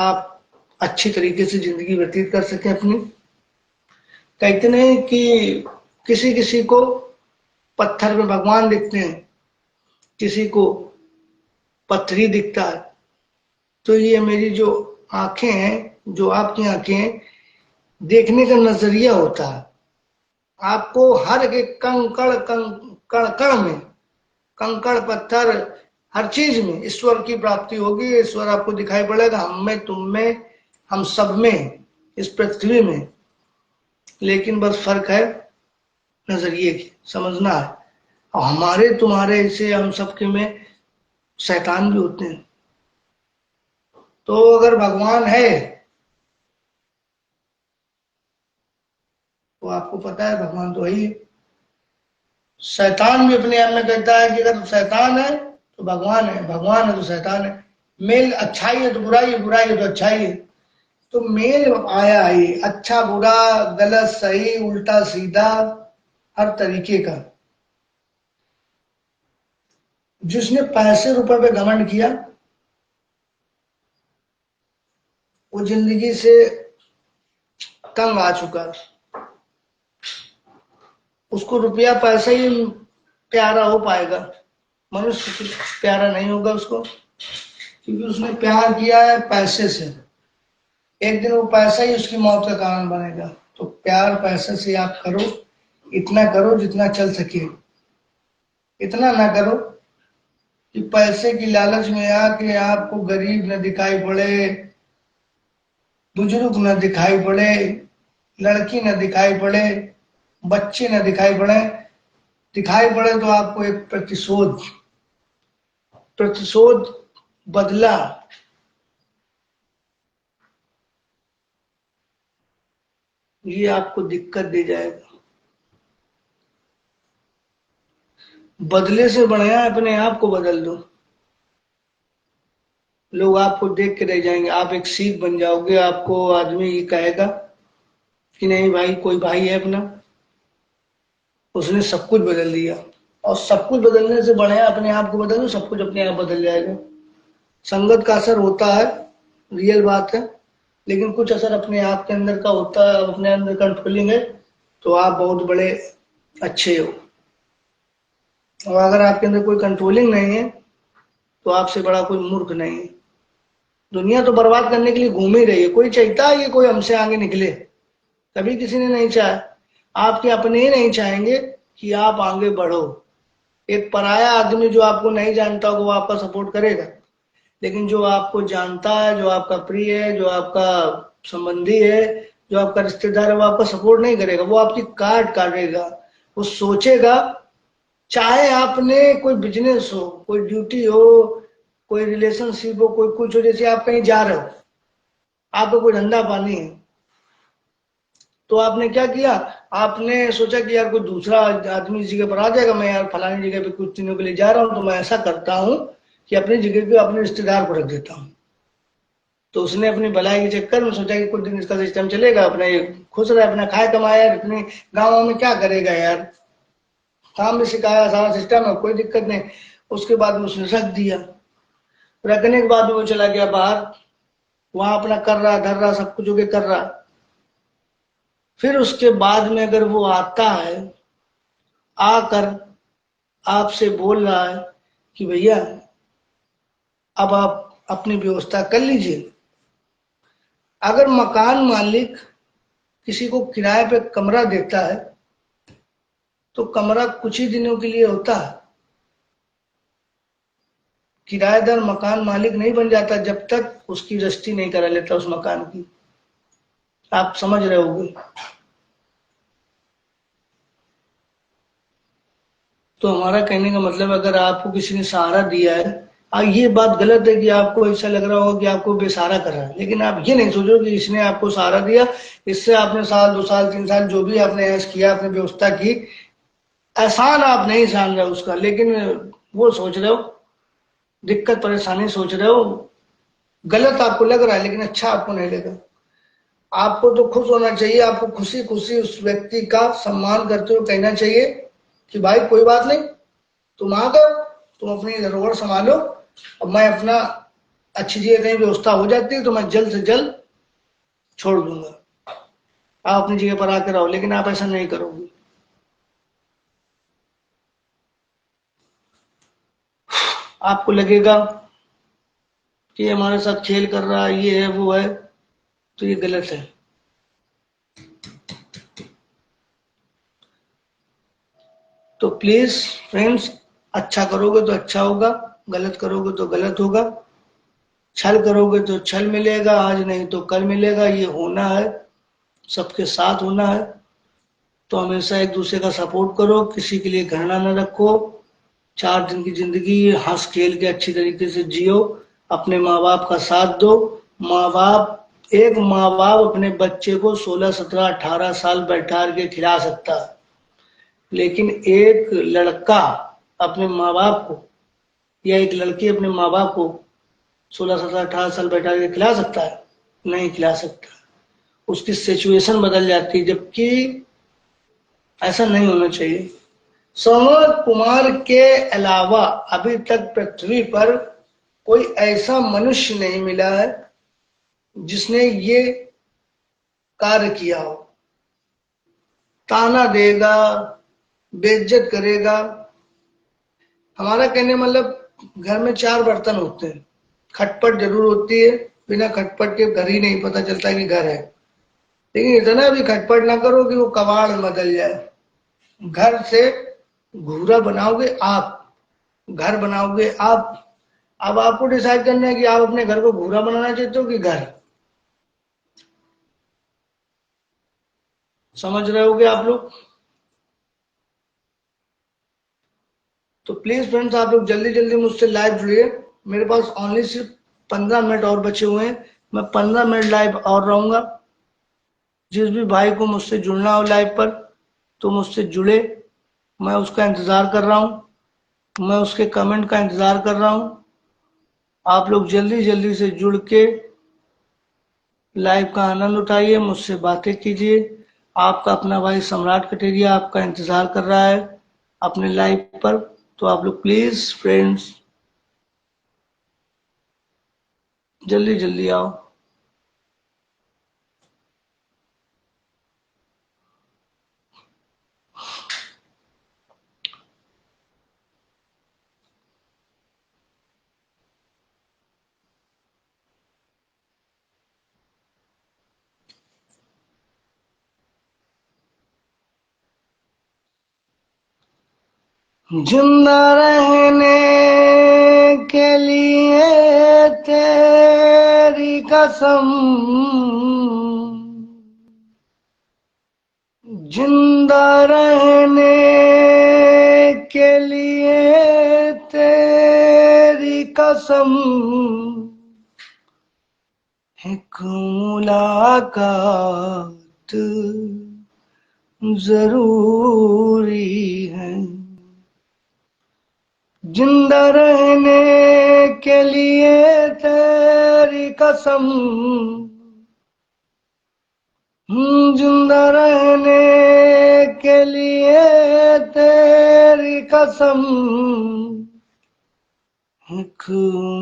आप अच्छी तरीके से जिंदगी व्यतीत कर सकें अपनी। कहते नहीं कि किसी किसी को पत्थर में भगवान दिखते हैं, किसी को पत्थरी दिखता है। तो ये मेरी जो आंखें हैं, जो आपकी आंखें हैं, देखने का नजरिया होता है। आपको हर एक कंकड़ कण में, कंकड़ पत्थर हर चीज में ईश्वर की प्राप्ति होगी। ईश्वर आपको दिखाई पड़ेगा, हम में, तुम में, हम सब में, इस पृथ्वी में। लेकिन बस फर्क है नजरिए की, समझना है। और हमारे तुम्हारे से हम सबके में शैतान भी होते हैं। तो अगर भगवान है तो आपको पता है भगवान तो वही है। शैतान भी अपने आप में कहता है कि अगर शैतान है तो भगवान है, भगवान है तो शैतान है। मेल अच्छाई है तो बुराई है, बुराई है तो अच्छाई है। तो मेल आया ही, अच्छा बुरा, गलत सही, उल्टा सीधा, हर तरीके का। जिसने पैसे रुपए पे घमंड किया वो जिंदगी से तंग आ चुका है। उसको रुपया पैसा ही प्यारा हो पाएगा, मनुष्य कुछ प्यारा नहीं होगा उसको, क्योंकि उसने प्यार किया है पैसे से। एक दिन वो पैसा ही उसकी मौत का कारण बनेगा। तो प्यार पैसे से आप करो, इतना करो जितना चल सके। इतना ना करो कि पैसे की लालच में आके आपको गरीब न दिखाई पड़े, बुजुर्ग न दिखाई पड़े, लड़की न दिखाई पड़े, बच्चे न दिखाई पड़े। दिखाई पड़े तो आपको एक प्रतिशोध, प्रतिशोध, बदला, ये आपको दिक्कत दे जाएगा। बदले से बढ़िया अपने आप को बदल दो। लोग आपको देख के रह जाएंगे, आप एक सीख बन जाओगे। आपको आदमी ये कहेगा कि नहीं भाई, कोई भाई है अपना, उसने सब कुछ बदल दिया। और सब कुछ बदलने से बढ़िया अपने आप को बदलो, सब कुछ अपने आप बदल जाएगा। संगत का असर होता है, रियल बात है, लेकिन कुछ असर अपने आप के अंदर का होता है। अपने अंदर कंट्रोलिंग है तो आप बहुत बड़े अच्छे हो। और अगर आपके अंदर कोई कंट्रोलिंग नहीं है तो आपसे बड़ा कोई मूर्ख नहीं है। दुनिया तो बर्बाद करने के लिए घूम ही रही है। कोई चाहता है कि कोई हमसे आगे निकले? कभी किसी ने नहीं चाहा। आपके अपने ही नहीं चाहेंगे कि आप आगे बढ़ो। एक पराया आदमी जो आपको नहीं जानता होगा वो आपका सपोर्ट करेगा, लेकिन जो आपको जानता है, जो आपका प्रिय है, जो आपका संबंधी है, जो आपका रिश्तेदार है, वो आपका सपोर्ट नहीं करेगा। वो आपकी काट काटेगा। वो सोचेगा, चाहे आपने कोई बिजनेस हो, कोई ड्यूटी हो, कोई रिलेशनशिप हो, कोई कुछ हो, जैसे आप कहीं जा रहे हो, आपको कोई धंधा पानी है, तो आपने क्या किया? आपने सोचा कि यार कोई दूसरा आदमी इस जगह पर आ जाएगा, मैं यार फलानी जगह पे कुछ दिनों के लिए जा रहा हूँ, तो मैं ऐसा करता हूँ कि अपनी जगह पे अपने रिश्तेदार को रख देता हूँ। तो उसने अपनी भलाई के चक्कर में सोचा कि कुछ दिन इसका सिस्टम चलेगा, अपने खुश रहे, अपना खाए कमाए यार, इतने गाँव में क्या करेगा यार, काम भी सिखाया, सारा सिस्टम है, कोई दिक्कत नहीं। उसके बाद में उसने रख दिया। रखने के बाद में वो चला गया बाहर, वहां अपना कर रहा, धर रहा, सब कुछ कर रहा। फिर उसके बाद में अगर वो आता है, आकर आपसे बोल रहा है कि भैया अब आप अपनी व्यवस्था कर लीजिए। अगर मकान मालिक किसी को किराए पे कमरा देता है तो कमरा कुछ ही दिनों के लिए होता है। किराएदार मकान मालिक नहीं बन जाता जब तक उसकी रजिस्ट्री नहीं करा लेता उस मकान की। आप समझ रहे होंगे। तो हमारा कहने का मतलब, अगर आपको किसी ने सहारा दिया है, ये बात गलत है कि आपको ऐसा लग रहा होगा कि आपको बेसहारा कर रहा है, लेकिन आप ये नहीं सोचो कि इसने आपको सहारा दिया, इससे आपने साल 2 साल 3 साल जो भी आपने ऐश किया, आपने व्यवस्था की, एहसान आप नहीं जान रहे उसका, लेकिन वो सोच रहे हो, दिक्कत परेशानी सोच रहे हो, गलत आपको लग रहा है, लेकिन अच्छा आपको नहीं लगा। आपको तो खुश होना चाहिए, आपको खुशी खुशी उस व्यक्ति का सम्मान करते हुए कहना चाहिए कि भाई कोई बात नहीं, तुम आ गए, तुम अपनी धरोहर संभालो, अब मैं अपना अच्छी चीजें कहीं व्यवस्था हो जाती है तो मैं जल्द से जल्द छोड़ दूंगा, आप अपनी जगह पर आकर रहो। लेकिन आप ऐसा नहीं करोगे। आपको लगेगा कि ये हमारे साथ खेल कर रहा है, ये है वो है, तो ये गलत है। तो प्लीज फ्रेंड्स, अच्छा करोगे तो अच्छा होगा, गलत करोगे तो गलत होगा। छल करोगे तो छल मिलेगा, आज नहीं तो कल मिलेगा, ये होना है, सबके साथ होना है। तो हमेशा एक दूसरे का सपोर्ट करो, किसी के लिए घृणा न रखो। 4 दिन की जिंदगी हंस खेल के अच्छी तरीके से जियो, अपने माँ बाप का साथ दो। एक माँ बाप अपने बच्चे को 16 17 18 साल बैठा के खिला सकता है, लेकिन एक लड़का अपने माँ बाप को, या एक लड़की अपने माँ बाप को 16 17 18 साल बैठा के खिला सकता है? नहीं खिला सकता। उसकी सिचुएशन बदल जाती है, जबकि ऐसा नहीं होना चाहिए। सौम्य कुमार के अलावा अभी तक पृथ्वी पर कोई ऐसा मनुष्य नहीं मिला है जिसने ये कार्य किया हो। ताना देगा, बेइज्जत करेगा। हमारा कहने मतलब, घर में 4 बर्तन होते हैं, खटपट जरूर होती है, बिना खटपट के घर ही नहीं पता चलता कि घर है। लेकिन इतना भी खटपट ना करो कि वो कबाड़ बदल जाए। घर से घूरा बनाओगे आप, घर बनाओगे आप। अब आपको डिसाइड करना है कि आप अपने घर को घूरा बनाना चाहते हो कि घर। समझ रहे होगे आप लोग। तो प्लीज फ्रेंड्स, आप लोग जल्दी जल्दी मुझसे लाइव जुड़िए। मेरे पास ओनली सिर्फ 15 मिनट और बचे हुए हैं, मैं 15 मिनट लाइव और रहूंगा। जिस भी भाई को मुझसे जुड़ना हो लाइव पर, तो मुझसे जुड़े, मैं उसका इंतजार कर रहा हूँ, मैं उसके कमेंट का इंतजार कर रहा हूँ। आप लोग जल्दी जल्दी से जुड़ के लाइव का आनंद उठाइए, मुझसे बातें कीजिए। आपका अपना भाई सम्राट कटेरिया आपका इंतजार कर रहा है अपने लाइव पर। तो आप लोग प्लीज फ्रेंड्स जल्दी जल्दी आओ। जिंदा रहने के लिए तेरी कसम, जिंदा रहने के लिए तेरी कसम, एक मुलाकात जरूरी है। जिंदा रहने के लिए तेरी कसम, जिंदा रहने के लिए तेरी कसम, एक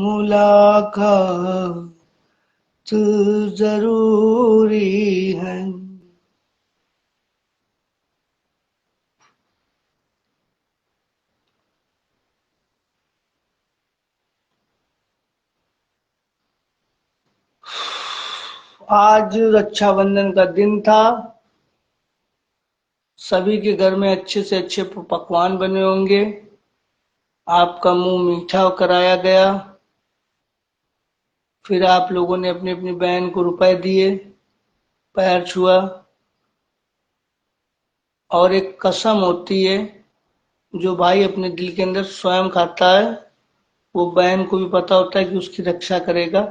मुलाकात जरूरी है। आज रक्षाबंधन का दिन था, सभी के घर में अच्छे से अच्छे पकवान बने होंगे। आपका मुंह मीठा कराया गया, फिर आप लोगों ने अपनी अपनी बहन को रुपए दिए, पैर छुआ। और एक कसम होती है जो भाई अपने दिल के अंदर स्वयं खाता है, वो बहन को भी पता होता है कि उसकी रक्षा करेगा।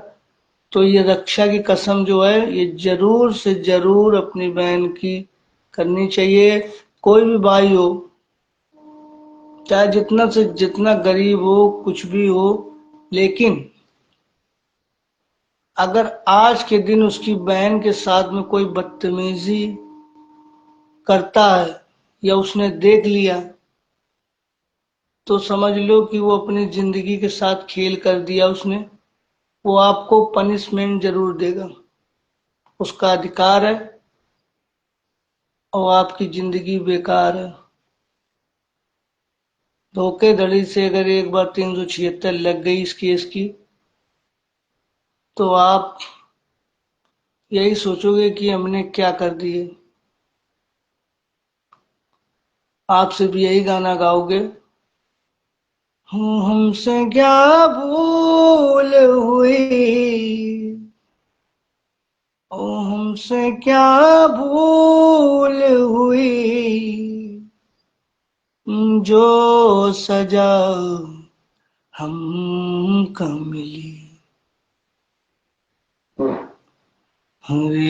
तो ये रक्षा की कसम जो है ये जरूर से जरूर अपनी बहन की करनी चाहिए। कोई भी भाई हो, चाहे जितना से जितना गरीब हो, कुछ भी हो, लेकिन अगर आज के दिन उसकी बहन के साथ में कोई बदतमीजी करता है या उसने देख लिया, तो समझ लो कि वो अपनी जिंदगी के साथ खेल कर दिया उसने। वो आपको पनिशमेंट जरूर देगा, उसका अधिकार है, और आपकी जिंदगी बेकार है। धोखेधड़ी से अगर एक बार 376 लग गई इस केस की, तो आप यही सोचोगे कि हमने क्या कर दिए। आप सिर्फ यही गाना गाओगे, हमसे क्या भूल हुई, ओ हमसे क्या भूल हुई, जो सजा हमको मिली।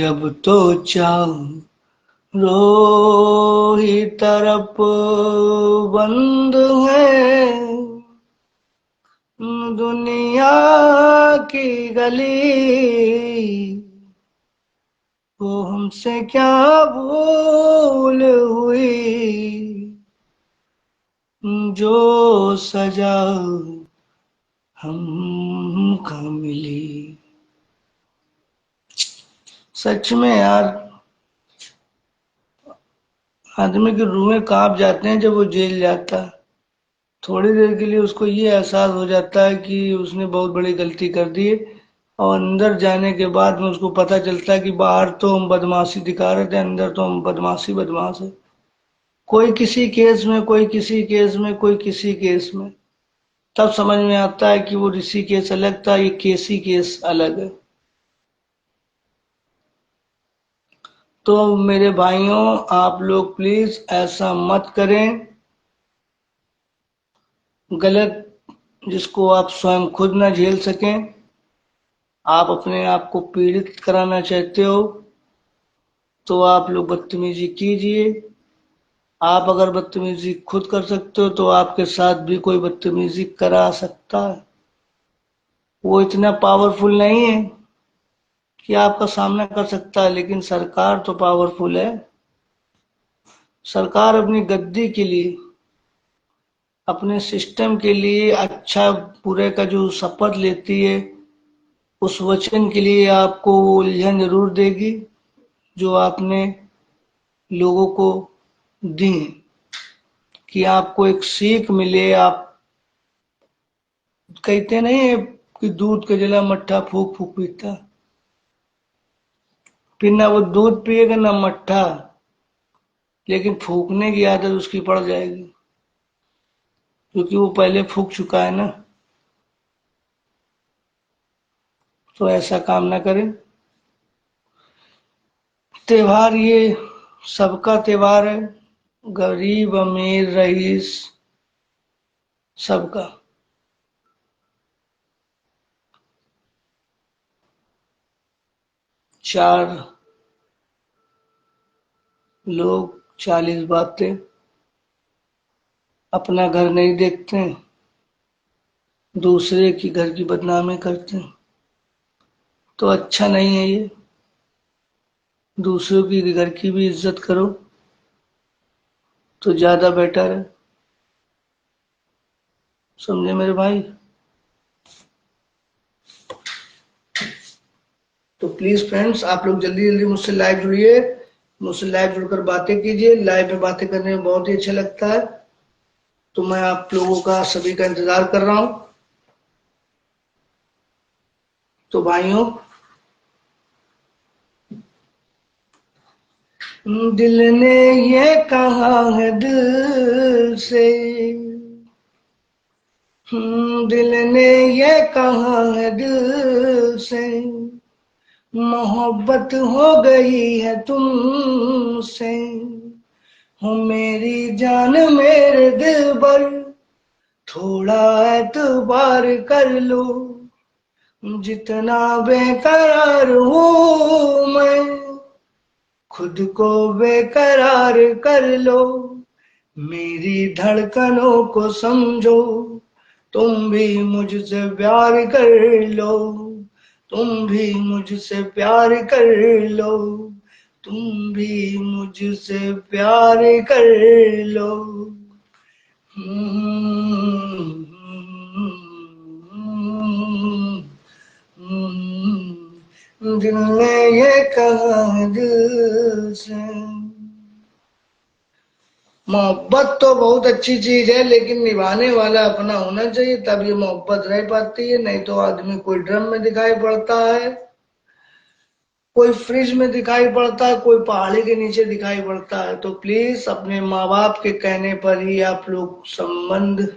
अब तो चारों ही तरफ बंद है, दुनिया की गली, वो हमसे क्या भूल हुई, जो सजा हमको मिली। सच में यार, आदमी की रूहें कांप जाते हैं जब वो जेल जाता है। थोड़ी देर के लिए उसको ये एहसास हो जाता है कि उसने बहुत बड़ी गलती कर दी है, और अंदर जाने के बाद में उसको पता चलता है कि बाहर तो हम बदमाशी दिखा रहे थे, अंदर तो हम बदमाश है। कोई किसी केस में, कोई किसी केस में, कोई किसी केस में, तब समझ में आता है कि वो ऋषि केस अलग था, ये केसी केस अलग है। तो मेरे भाइयों, आप लोग प्लीज ऐसा मत करें, गलत जिसको आप स्वयं खुद ना झेल सकें। आप अपने आप को पीड़ित कराना चाहते हो तो आप लोग बदतमीजी कीजिए। आप अगर बदतमीजी खुद कर सकते हो तो आपके साथ भी कोई बदतमीजी करा सकता है। वो इतना पावरफुल नहीं है कि आपका सामना कर सकता है, लेकिन सरकार तो पावरफुल है। सरकार अपनी गद्दी के लिए, अपने सिस्टम के लिए अच्छा बुरे का जो शपथ लेती है, उस वचन के लिए आपको वो उलझन जरूर देगी जो आपने लोगों को दी, कि आपको एक सीख मिले। आप कहते नहीं है कि दूध के जला मट्ठा फूक फूक पीता, फिर ना वो दूध पिएगा ना मट्ठा, लेकिन फूकने की आदत उसकी पड़ जाएगी, क्योंकि वो पहले फूक चुका है ना। तो ऐसा काम ना करें। त्योहार ये सबका त्योहार है, गरीब अमीर रईस सबका। चार लोग 40 बातें, अपना घर नहीं देखते, दूसरे की घर की बदनामी करते, तो अच्छा नहीं है ये। दूसरों की घर की भी इज्जत करो तो ज्यादा बेटर है। समझे मेरे भाई? तो प्लीज फ्रेंड्स, आप लोग जल्दी जल्दी मुझसे लाइव जुड़िए, मुझसे लाइव जुड़कर बातें कीजिए। लाइव में बातें करने में बहुत ही अच्छा लगता है। तो मैं आप लोगों का सभी का इंतजार कर रहा हूं। तो भाइयों, दिल ने ये कहा है दिल से, दिल ने ये कहा है दिल से, मोहब्बत हो गई है तुमसे। हो मेरी जान मेरे दिल पर, थोड़ा एतबार कर लो। जितना बेकरार हूँ मैं, खुद को बेकरार कर लो। मेरी धड़कनों को समझो, तुम भी मुझसे प्यार कर लो। तुम भी मुझसे प्यार कर लो। तुम भी मुझसे प्यार कर लो। दिल ने ये कहा है दिल से। मोहब्बत तो बहुत अच्छी चीज है, लेकिन निभाने वाला अपना होना चाहिए, तब ये मोहब्बत रह पाती है। नहीं तो आदमी कोई ड्रम में दिखाई पड़ता है, कोई फ्रिज में दिखाई पड़ता है, कोई पहाड़ी के नीचे दिखाई पड़ता है। तो प्लीज अपने माँ बाप के कहने पर ही आप लोग संबंध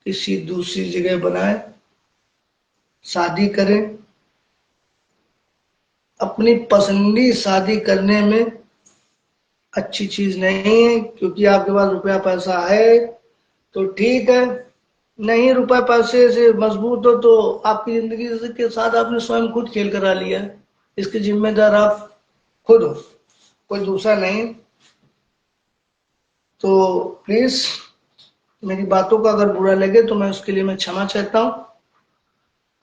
किसी दूसरी जगह बनाए, शादी करें। अपनी पसंदी शादी करने में अच्छी चीज नहीं है, क्योंकि आपके पास रुपया पैसा है तो ठीक है, नहीं रुपए पैसे से मजबूत हो तो आपकी जिंदगी के साथ आपने स्वयं खुद खेल करा लिया है। इसके जिम्मेदार आप खुद हो, कोई दूसरा नहीं। तो प्लीज मेरी बातों का अगर बुरा लगे तो मैं उसके लिए मैं क्षमा चाहता हूँ।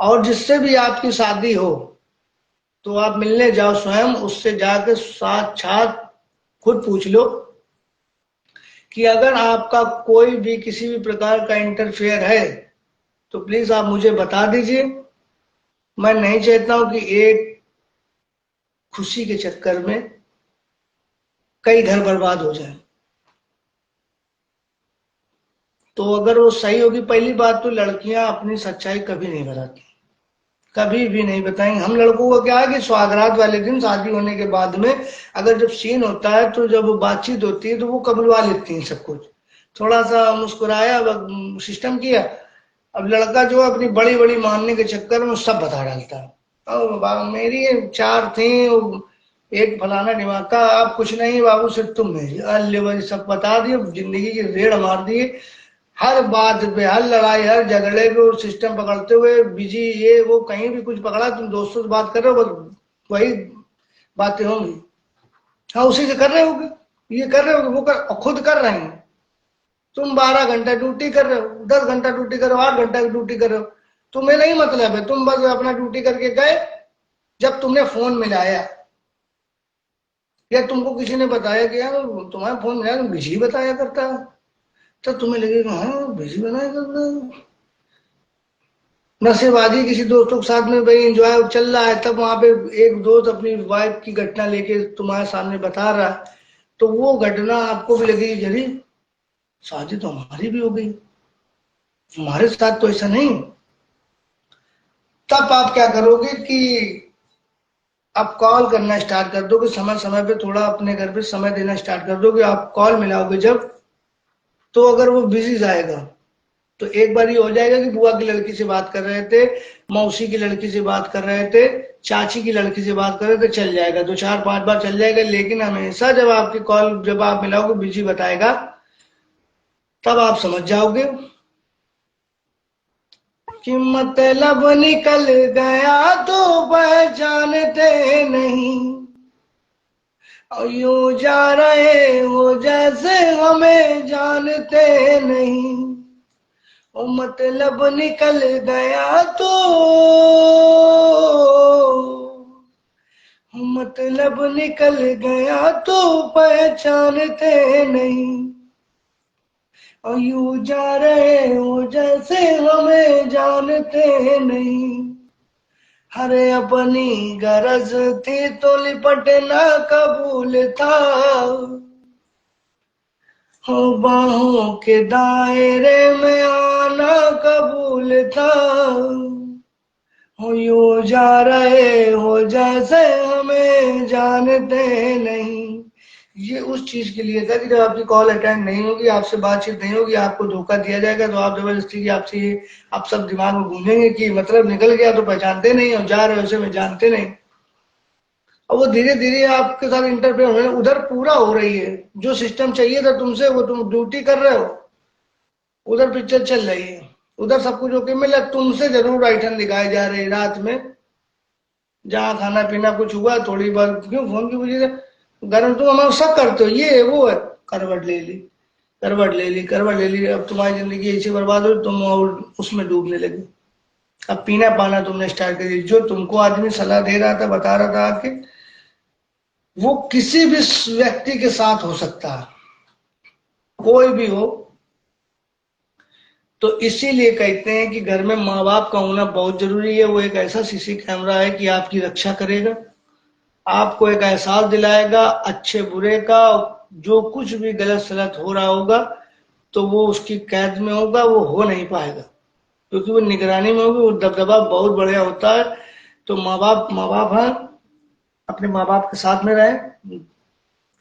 और जिससे भी आपकी शादी हो तो आप मिलने जाओ, स्वयं उससे जाकर साक्षात खुद पूछ लो कि अगर आपका कोई भी किसी भी प्रकार का इंटरफेयर है तो प्लीज आप मुझे बता दीजिए। मैं नहीं चाहता हूं कि एक खुशी के चक्कर में कई घर बर्बाद हो जाए। तो अगर वो सही होगी, पहली बात तो लड़कियां अपनी सच्चाई कभी नहीं बताती, कभी भी नहीं बताएंगे। हम लड़कों का क्या है कि सुहागरात वाले दिन शादी होने के बाद में अगर जब सीन होता है तो जब बातचीत होती है तो वो कबुलवा लेती हैं सब कुछ, थोड़ा सा मुस्कुराया, सिस्टम किया। अब लड़का जो है अपनी बड़ी बड़ी मानने के चक्कर में सब बता डालता है। मेरी चार थी, एक फलाना ढिमाका, आप कुछ नहीं बाबू सिर्फ तुम मेरी, अल्ले भाई सब बता दिए, जिंदगी की रेड़ मार दिए। हर बात पे, हर लड़ाई, हर झगड़े पे सिस्टम पकड़ते हुए बिजी, ये वो कहीं भी कुछ पकड़ा, तुम दोस्तों से बात कर रहे हो बस वही बातें होंगी। हाँ उसी से कर रहे होगे, ये कर रहे होगे, वो कर, खुद कर रहे हैं। तुम 12 घंटा ड्यूटी कर रहे हो, 10 घंटा ड्यूटी कर रहे हो, 8 घंटा की ड्यूटी कर रहे हो, तुम्हें नहीं मतलब है, तुम बस अपना ड्यूटी करके गए। जब तुमने फोन मिलाया या तुमको किसी ने बताया कि यार तुम्हारा फोन मिलाया, तुम बिजी बताया करता है, तो तुम्हें लगेगा हाँ बिजी बनाया करता है। नशेबाजी किसी दोस्तों के साथ में भाई एंजॉय चल रहा है, तब वहां पे एक दोस्त अपनी वाइफ की घटना लेके तुम्हारे सामने बता रहा है, तो वो घटना आपको भी लगेगी जरी शादी तो हमारी भी हो गई, हमारे साथ तो ऐसा नहीं। तब आप क्या करोगे कि आप कॉल करना स्टार्ट कर दोगे, समय समय पे थोड़ा अपने घर पे समय देना स्टार्ट कर दोगे। आप कॉल मिलाओगे जब, तो अगर वो बिजी जाएगा तो एक बार ये हो जाएगा कि बुआ की लड़की से बात कर रहे थे, मौसी की लड़की से बात कर रहे थे, चाची की लड़की से बात कर रहे थे, चल जाएगा, 2 4 5 बार चल जाएगा। लेकिन हमेशा जब आपकी कॉल जब आप मिलाओगे बिजी बताएगा, तब आप समझ जाओगे कि मतलब निकल गया तो पहचानते नहीं, और यूं जा रहे हो जैसे हमें जानते नहीं। ओ मतलब निकल गया तो, मतलब निकल गया तो पहचानते नहीं, और यूं जा रहे हो जैसे हमें जानते नहीं। हरे अपनी गरज थी तो लिपटना कबूल था, हो बाहों के दायरे में आना कबूल था। हो यूं जा रहे हो जैसे हमें जानते नहीं, ये उस चीज के लिए था कि जब आपकी कॉल अटेंड नहीं होगी, आपसे बातचीत नहीं होगी, आपको धोखा दिया जाएगा, तो आप जबरदस्ती की आपसे ये आप सब दिमाग में गूंजेंगे कि मतलब निकल गया तो पहचानते नहीं और जा रहे हो उसे में जानते नहीं। और वो धीरे धीरे आपके साथ इंटरफेयर होने उधर पूरा हो रही है। जो सिस्टम चाहिए था तुमसे वो तुम ड्यूटी कर रहे हो, उधर पिक्चर चल रही है, उधर सब कुछ ओके मिला, तुमसे जरूर आइटम दिखाए जा रहे हैं रात में, जहाँ खाना पीना कुछ हुआ थोड़ी बार क्यों फोन की वजह से गर्म तुम हमारा सब करते हो, ये है वो है, करवट ले ली, करवट ले ली, करवट ले ली, अब तुम्हारी जिंदगी ऐसी बर्बाद हो तुम और उसमें डूबने लगे। अब पीना पाना तुमने स्टार्ट कर दिया, जो तुमको आदमी सलाह दे रहा था बता रहा था कि वो किसी भी व्यक्ति के साथ हो सकता है, कोई भी हो। तो इसीलिए कहते हैं कि घर में माँ बाप का होना बहुत जरूरी है। वो एक ऐसा सीसी कैमरा है कि आपकी रक्षा करेगा, आपको एक एहसास दिलाएगा अच्छे बुरे का। जो कुछ भी गलत सलत हो रहा होगा तो वो उसकी कैद में होगा, वो हो नहीं पाएगा क्योंकि वो निगरानी में होगी, वो दबदबा बहुत बढ़िया होता है। तो माँ बाप हैं, अपने माँ बाप के साथ में रहें,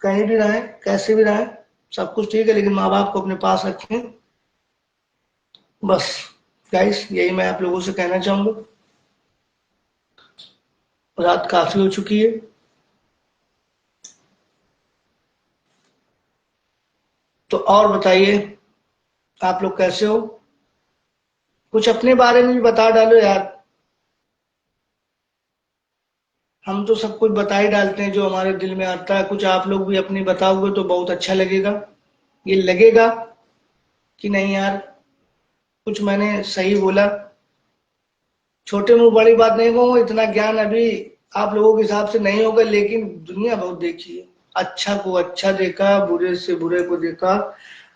कहीं भी रहें कैसे भी रहें, सब कुछ ठीक है, लेकिन माँ बाप को अपने पास रखें। बस गाइस यही मैं आप लोगों से कहना चाहूंगा। रात काफी हो चुकी है, तो और बताइए आप लोग कैसे हो, कुछ अपने बारे में भी बता डालो यार। हम तो सब कुछ बता ही डालते हैं जो हमारे दिल में आता है, कुछ आप लोग भी अपनी बताओगे तो बहुत अच्छा लगेगा। ये लगेगा कि नहीं यार कुछ मैंने सही बोला। छोटे मुंह बड़ी बात नहीं कहूंगा, इतना ज्ञान अभी आप लोगों के हिसाब से नहीं होगा, लेकिन दुनिया बहुत देखी है। अच्छा को अच्छा देखा, बुरे से बुरे को देखा,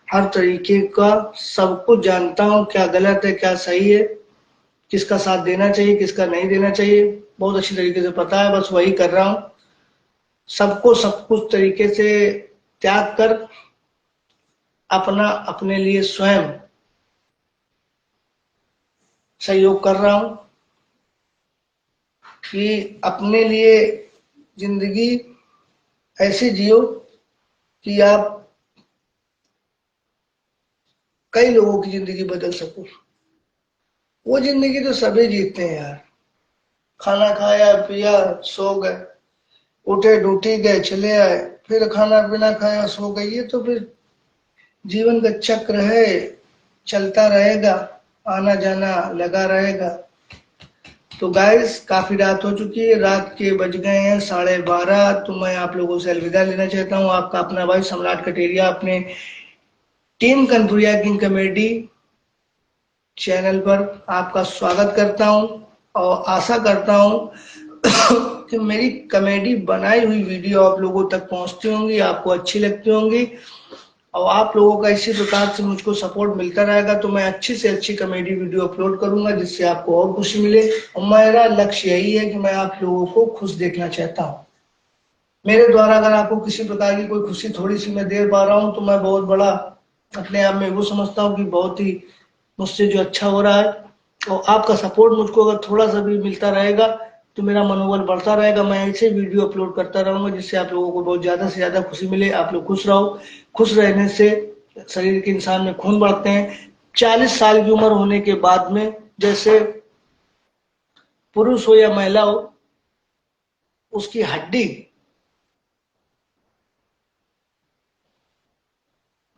हर तरीके का सब कुछ जानता हूँ, क्या गलत है क्या सही है, किसका साथ देना चाहिए किसका नहीं देना चाहिए, बहुत अच्छी तरीके से पता है। बस वही कर रहा हूँ, सबको सब कुछ तरीके से त्याग कर अपना अपने लिए स्वयं सहयोग कर रहा हूँ कि अपने लिए जिंदगी ऐसे जियो कि आप कई लोगों की जिंदगी बदल सको। वो जिंदगी तो सभी जीते हैं यार, खाना खाया पिया सो गए, उठे ड्यूटी गए चले आए, फिर खाना पीना खाया सो गए, ये तो फिर जीवन का चक्र है, चलता रहेगा, आना जाना लगा रहेगा। तो गाइस काफी रात हो चुकी है, रात के बज गए हैं 12:30। तो मैं आप लोगों से अलविदा लेना चाहता हूँ, आपका अपना भाई सम्राट कटेरिया अपने team Kanpuriya king comedy channel पर आपका स्वागत करता हूँ और आशा करता हूँ कि मेरी कॉमेडी बनाई हुई वीडियो आप लोगों तक पहुंचती होंगी, आपको अच्छी लगती होंगी और आप लोगों का इसी प्रकार से मुझको सपोर्ट मिलता रहेगा तो मैं अच्छी से अच्छी कॉमेडी वीडियो अपलोड करूंगा जिससे आपको और खुशी मिले। और मेरा लक्ष्य यही है कि मैं आप लोगों को खुश देखना चाहता हूँ। मेरे द्वारा अगर आपको किसी प्रकार की कोई खुशी थोड़ी सी मैं दे पा रहा हूँ तो मैं बहुत बड़ा अपने आप में वो समझता हूँ कि बहुत ही मुझसे जो अच्छा हो रहा है। और आपका सपोर्ट मुझको अगर थोड़ा सा भी मिलता रहेगा तो मेरा मनोबल बढ़ता रहेगा, मैं ऐसे वीडियो अपलोड करता रहूंगा जिससे आप लोगों को बहुत ज्यादा से ज्यादा खुशी मिले, आप लोग खुश रहो। खुश रहने से शरीर के इंसान में खून बढ़ते हैं। 40 साल की उम्र होने के बाद में जैसे पुरुष हो या महिला हो उसकी हड्डी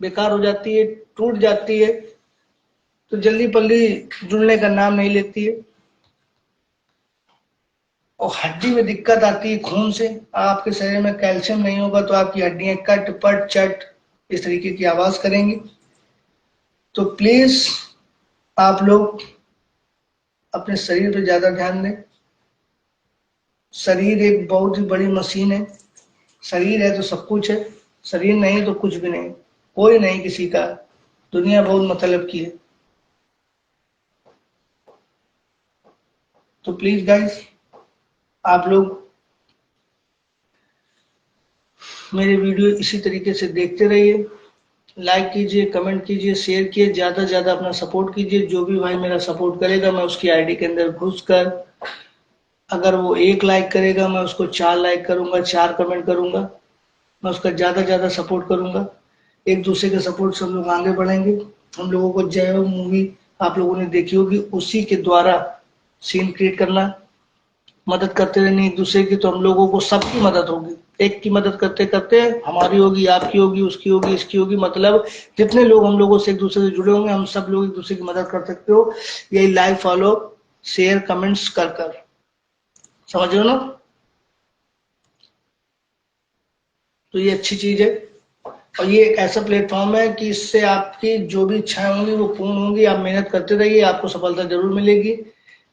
बेकार हो जाती है, टूट जाती है, तो जल्दी पल्ली जुड़ने का नाम नहीं लेती है और हड्डी में दिक्कत आती है खून से। आपके शरीर में कैल्शियम नहीं होगा तो आपकी हड्डियां कट पट चट इस तरीके की आवाज करेंगी। तो प्लीज आप लोग अपने शरीर पर ज्यादा ध्यान दें। शरीर एक बहुत ही बड़ी मशीन है, शरीर है तो सब कुछ है, शरीर नहीं तो कुछ भी नहीं, कोई नहीं किसी का। दुनिया बहुत मतलब की है। तो प्लीज गाइस आप लोग मेरे वीडियो इसी तरीके से देखते रहिए, लाइक कीजिए कमेंट कीजिए शेयर कीजिए, ज्यादा से ज्यादा अपना सपोर्ट कीजिए। जो भी भाई मेरा सपोर्ट करेगा मैं उसकी आईडी के अंदर घुसकर अगर वो 1 लाइक करेगा मैं उसको 4 लाइक करूंगा, 4 कमेंट करूंगा। मैं उसका ज़्यादा ज़्यादा सपोर्ट करूँगा। एक दूसरे के सपोर्ट से हम लोग आगे बढ़ेंगे। हम लोगों को जय हो मूवी आप लोगों ने देखी होगी, उसी के द्वारा सीन क्रिएट करना, मदद करते रहनी एक दूसरे की, तो हम लोगों को सबकी मदद होगी। एक की मदद करते करते हमारी होगी, आपकी होगी, उसकी होगी, इसकी होगी, मतलब जितने लोग हम लोगों से एक दूसरे से जुड़े होंगे, हम सब लोग एक दूसरे की मदद कर सकते हो। यही लाइक, फॉलो, शेयर, कमेंट्स कर समझ रहे हो ना। तो ये अच्छी चीज है, और ये एक ऐसा प्लेटफॉर्म है कि इससे आपकी जो भी इच्छाएं होंगी वो पूर्ण होंगी। आप मेहनत करते रहिए, आपको सफलता जरूर मिलेगी।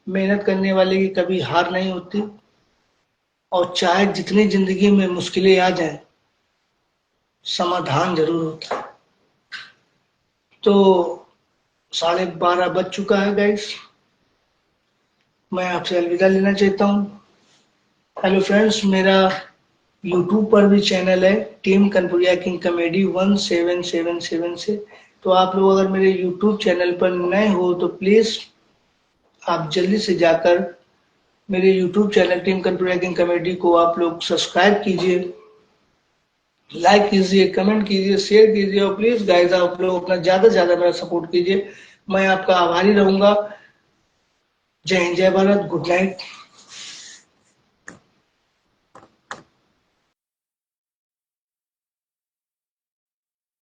मेहनत करने वाले की कभी हार नहीं होती, और चाहे जितनी जिंदगी में मुश्किलें आ जाए, समाधान जरूर होता है। तो 12:30 बज चुका है गाइस, मैं आपसे अलविदा लेना चाहता हूँ। हेलो फ्रेंड्स, मेरा यूट्यूब पर भी चैनल है टीम कनपुरिया किंग कॉमेडी 1777 से। तो आप लोग अगर मेरे यूट्यूब चैनल पर नए हो तो प्लीज आप जल्दी से जाकर मेरे YouTube channel team Kanpuriya king comedy को आप लोग सब्सक्राइब कीजिए, लाइक कीजिए, कमेंट कीजिए, शेयर कीजिए, और प्लीज गाइस आप लोग अपना ज्यादा से ज्यादा मेरा सपोर्ट कीजिए। मैं आपका आभारी रहूंगा। जय हिंद, जय भारत, गुड नाइट।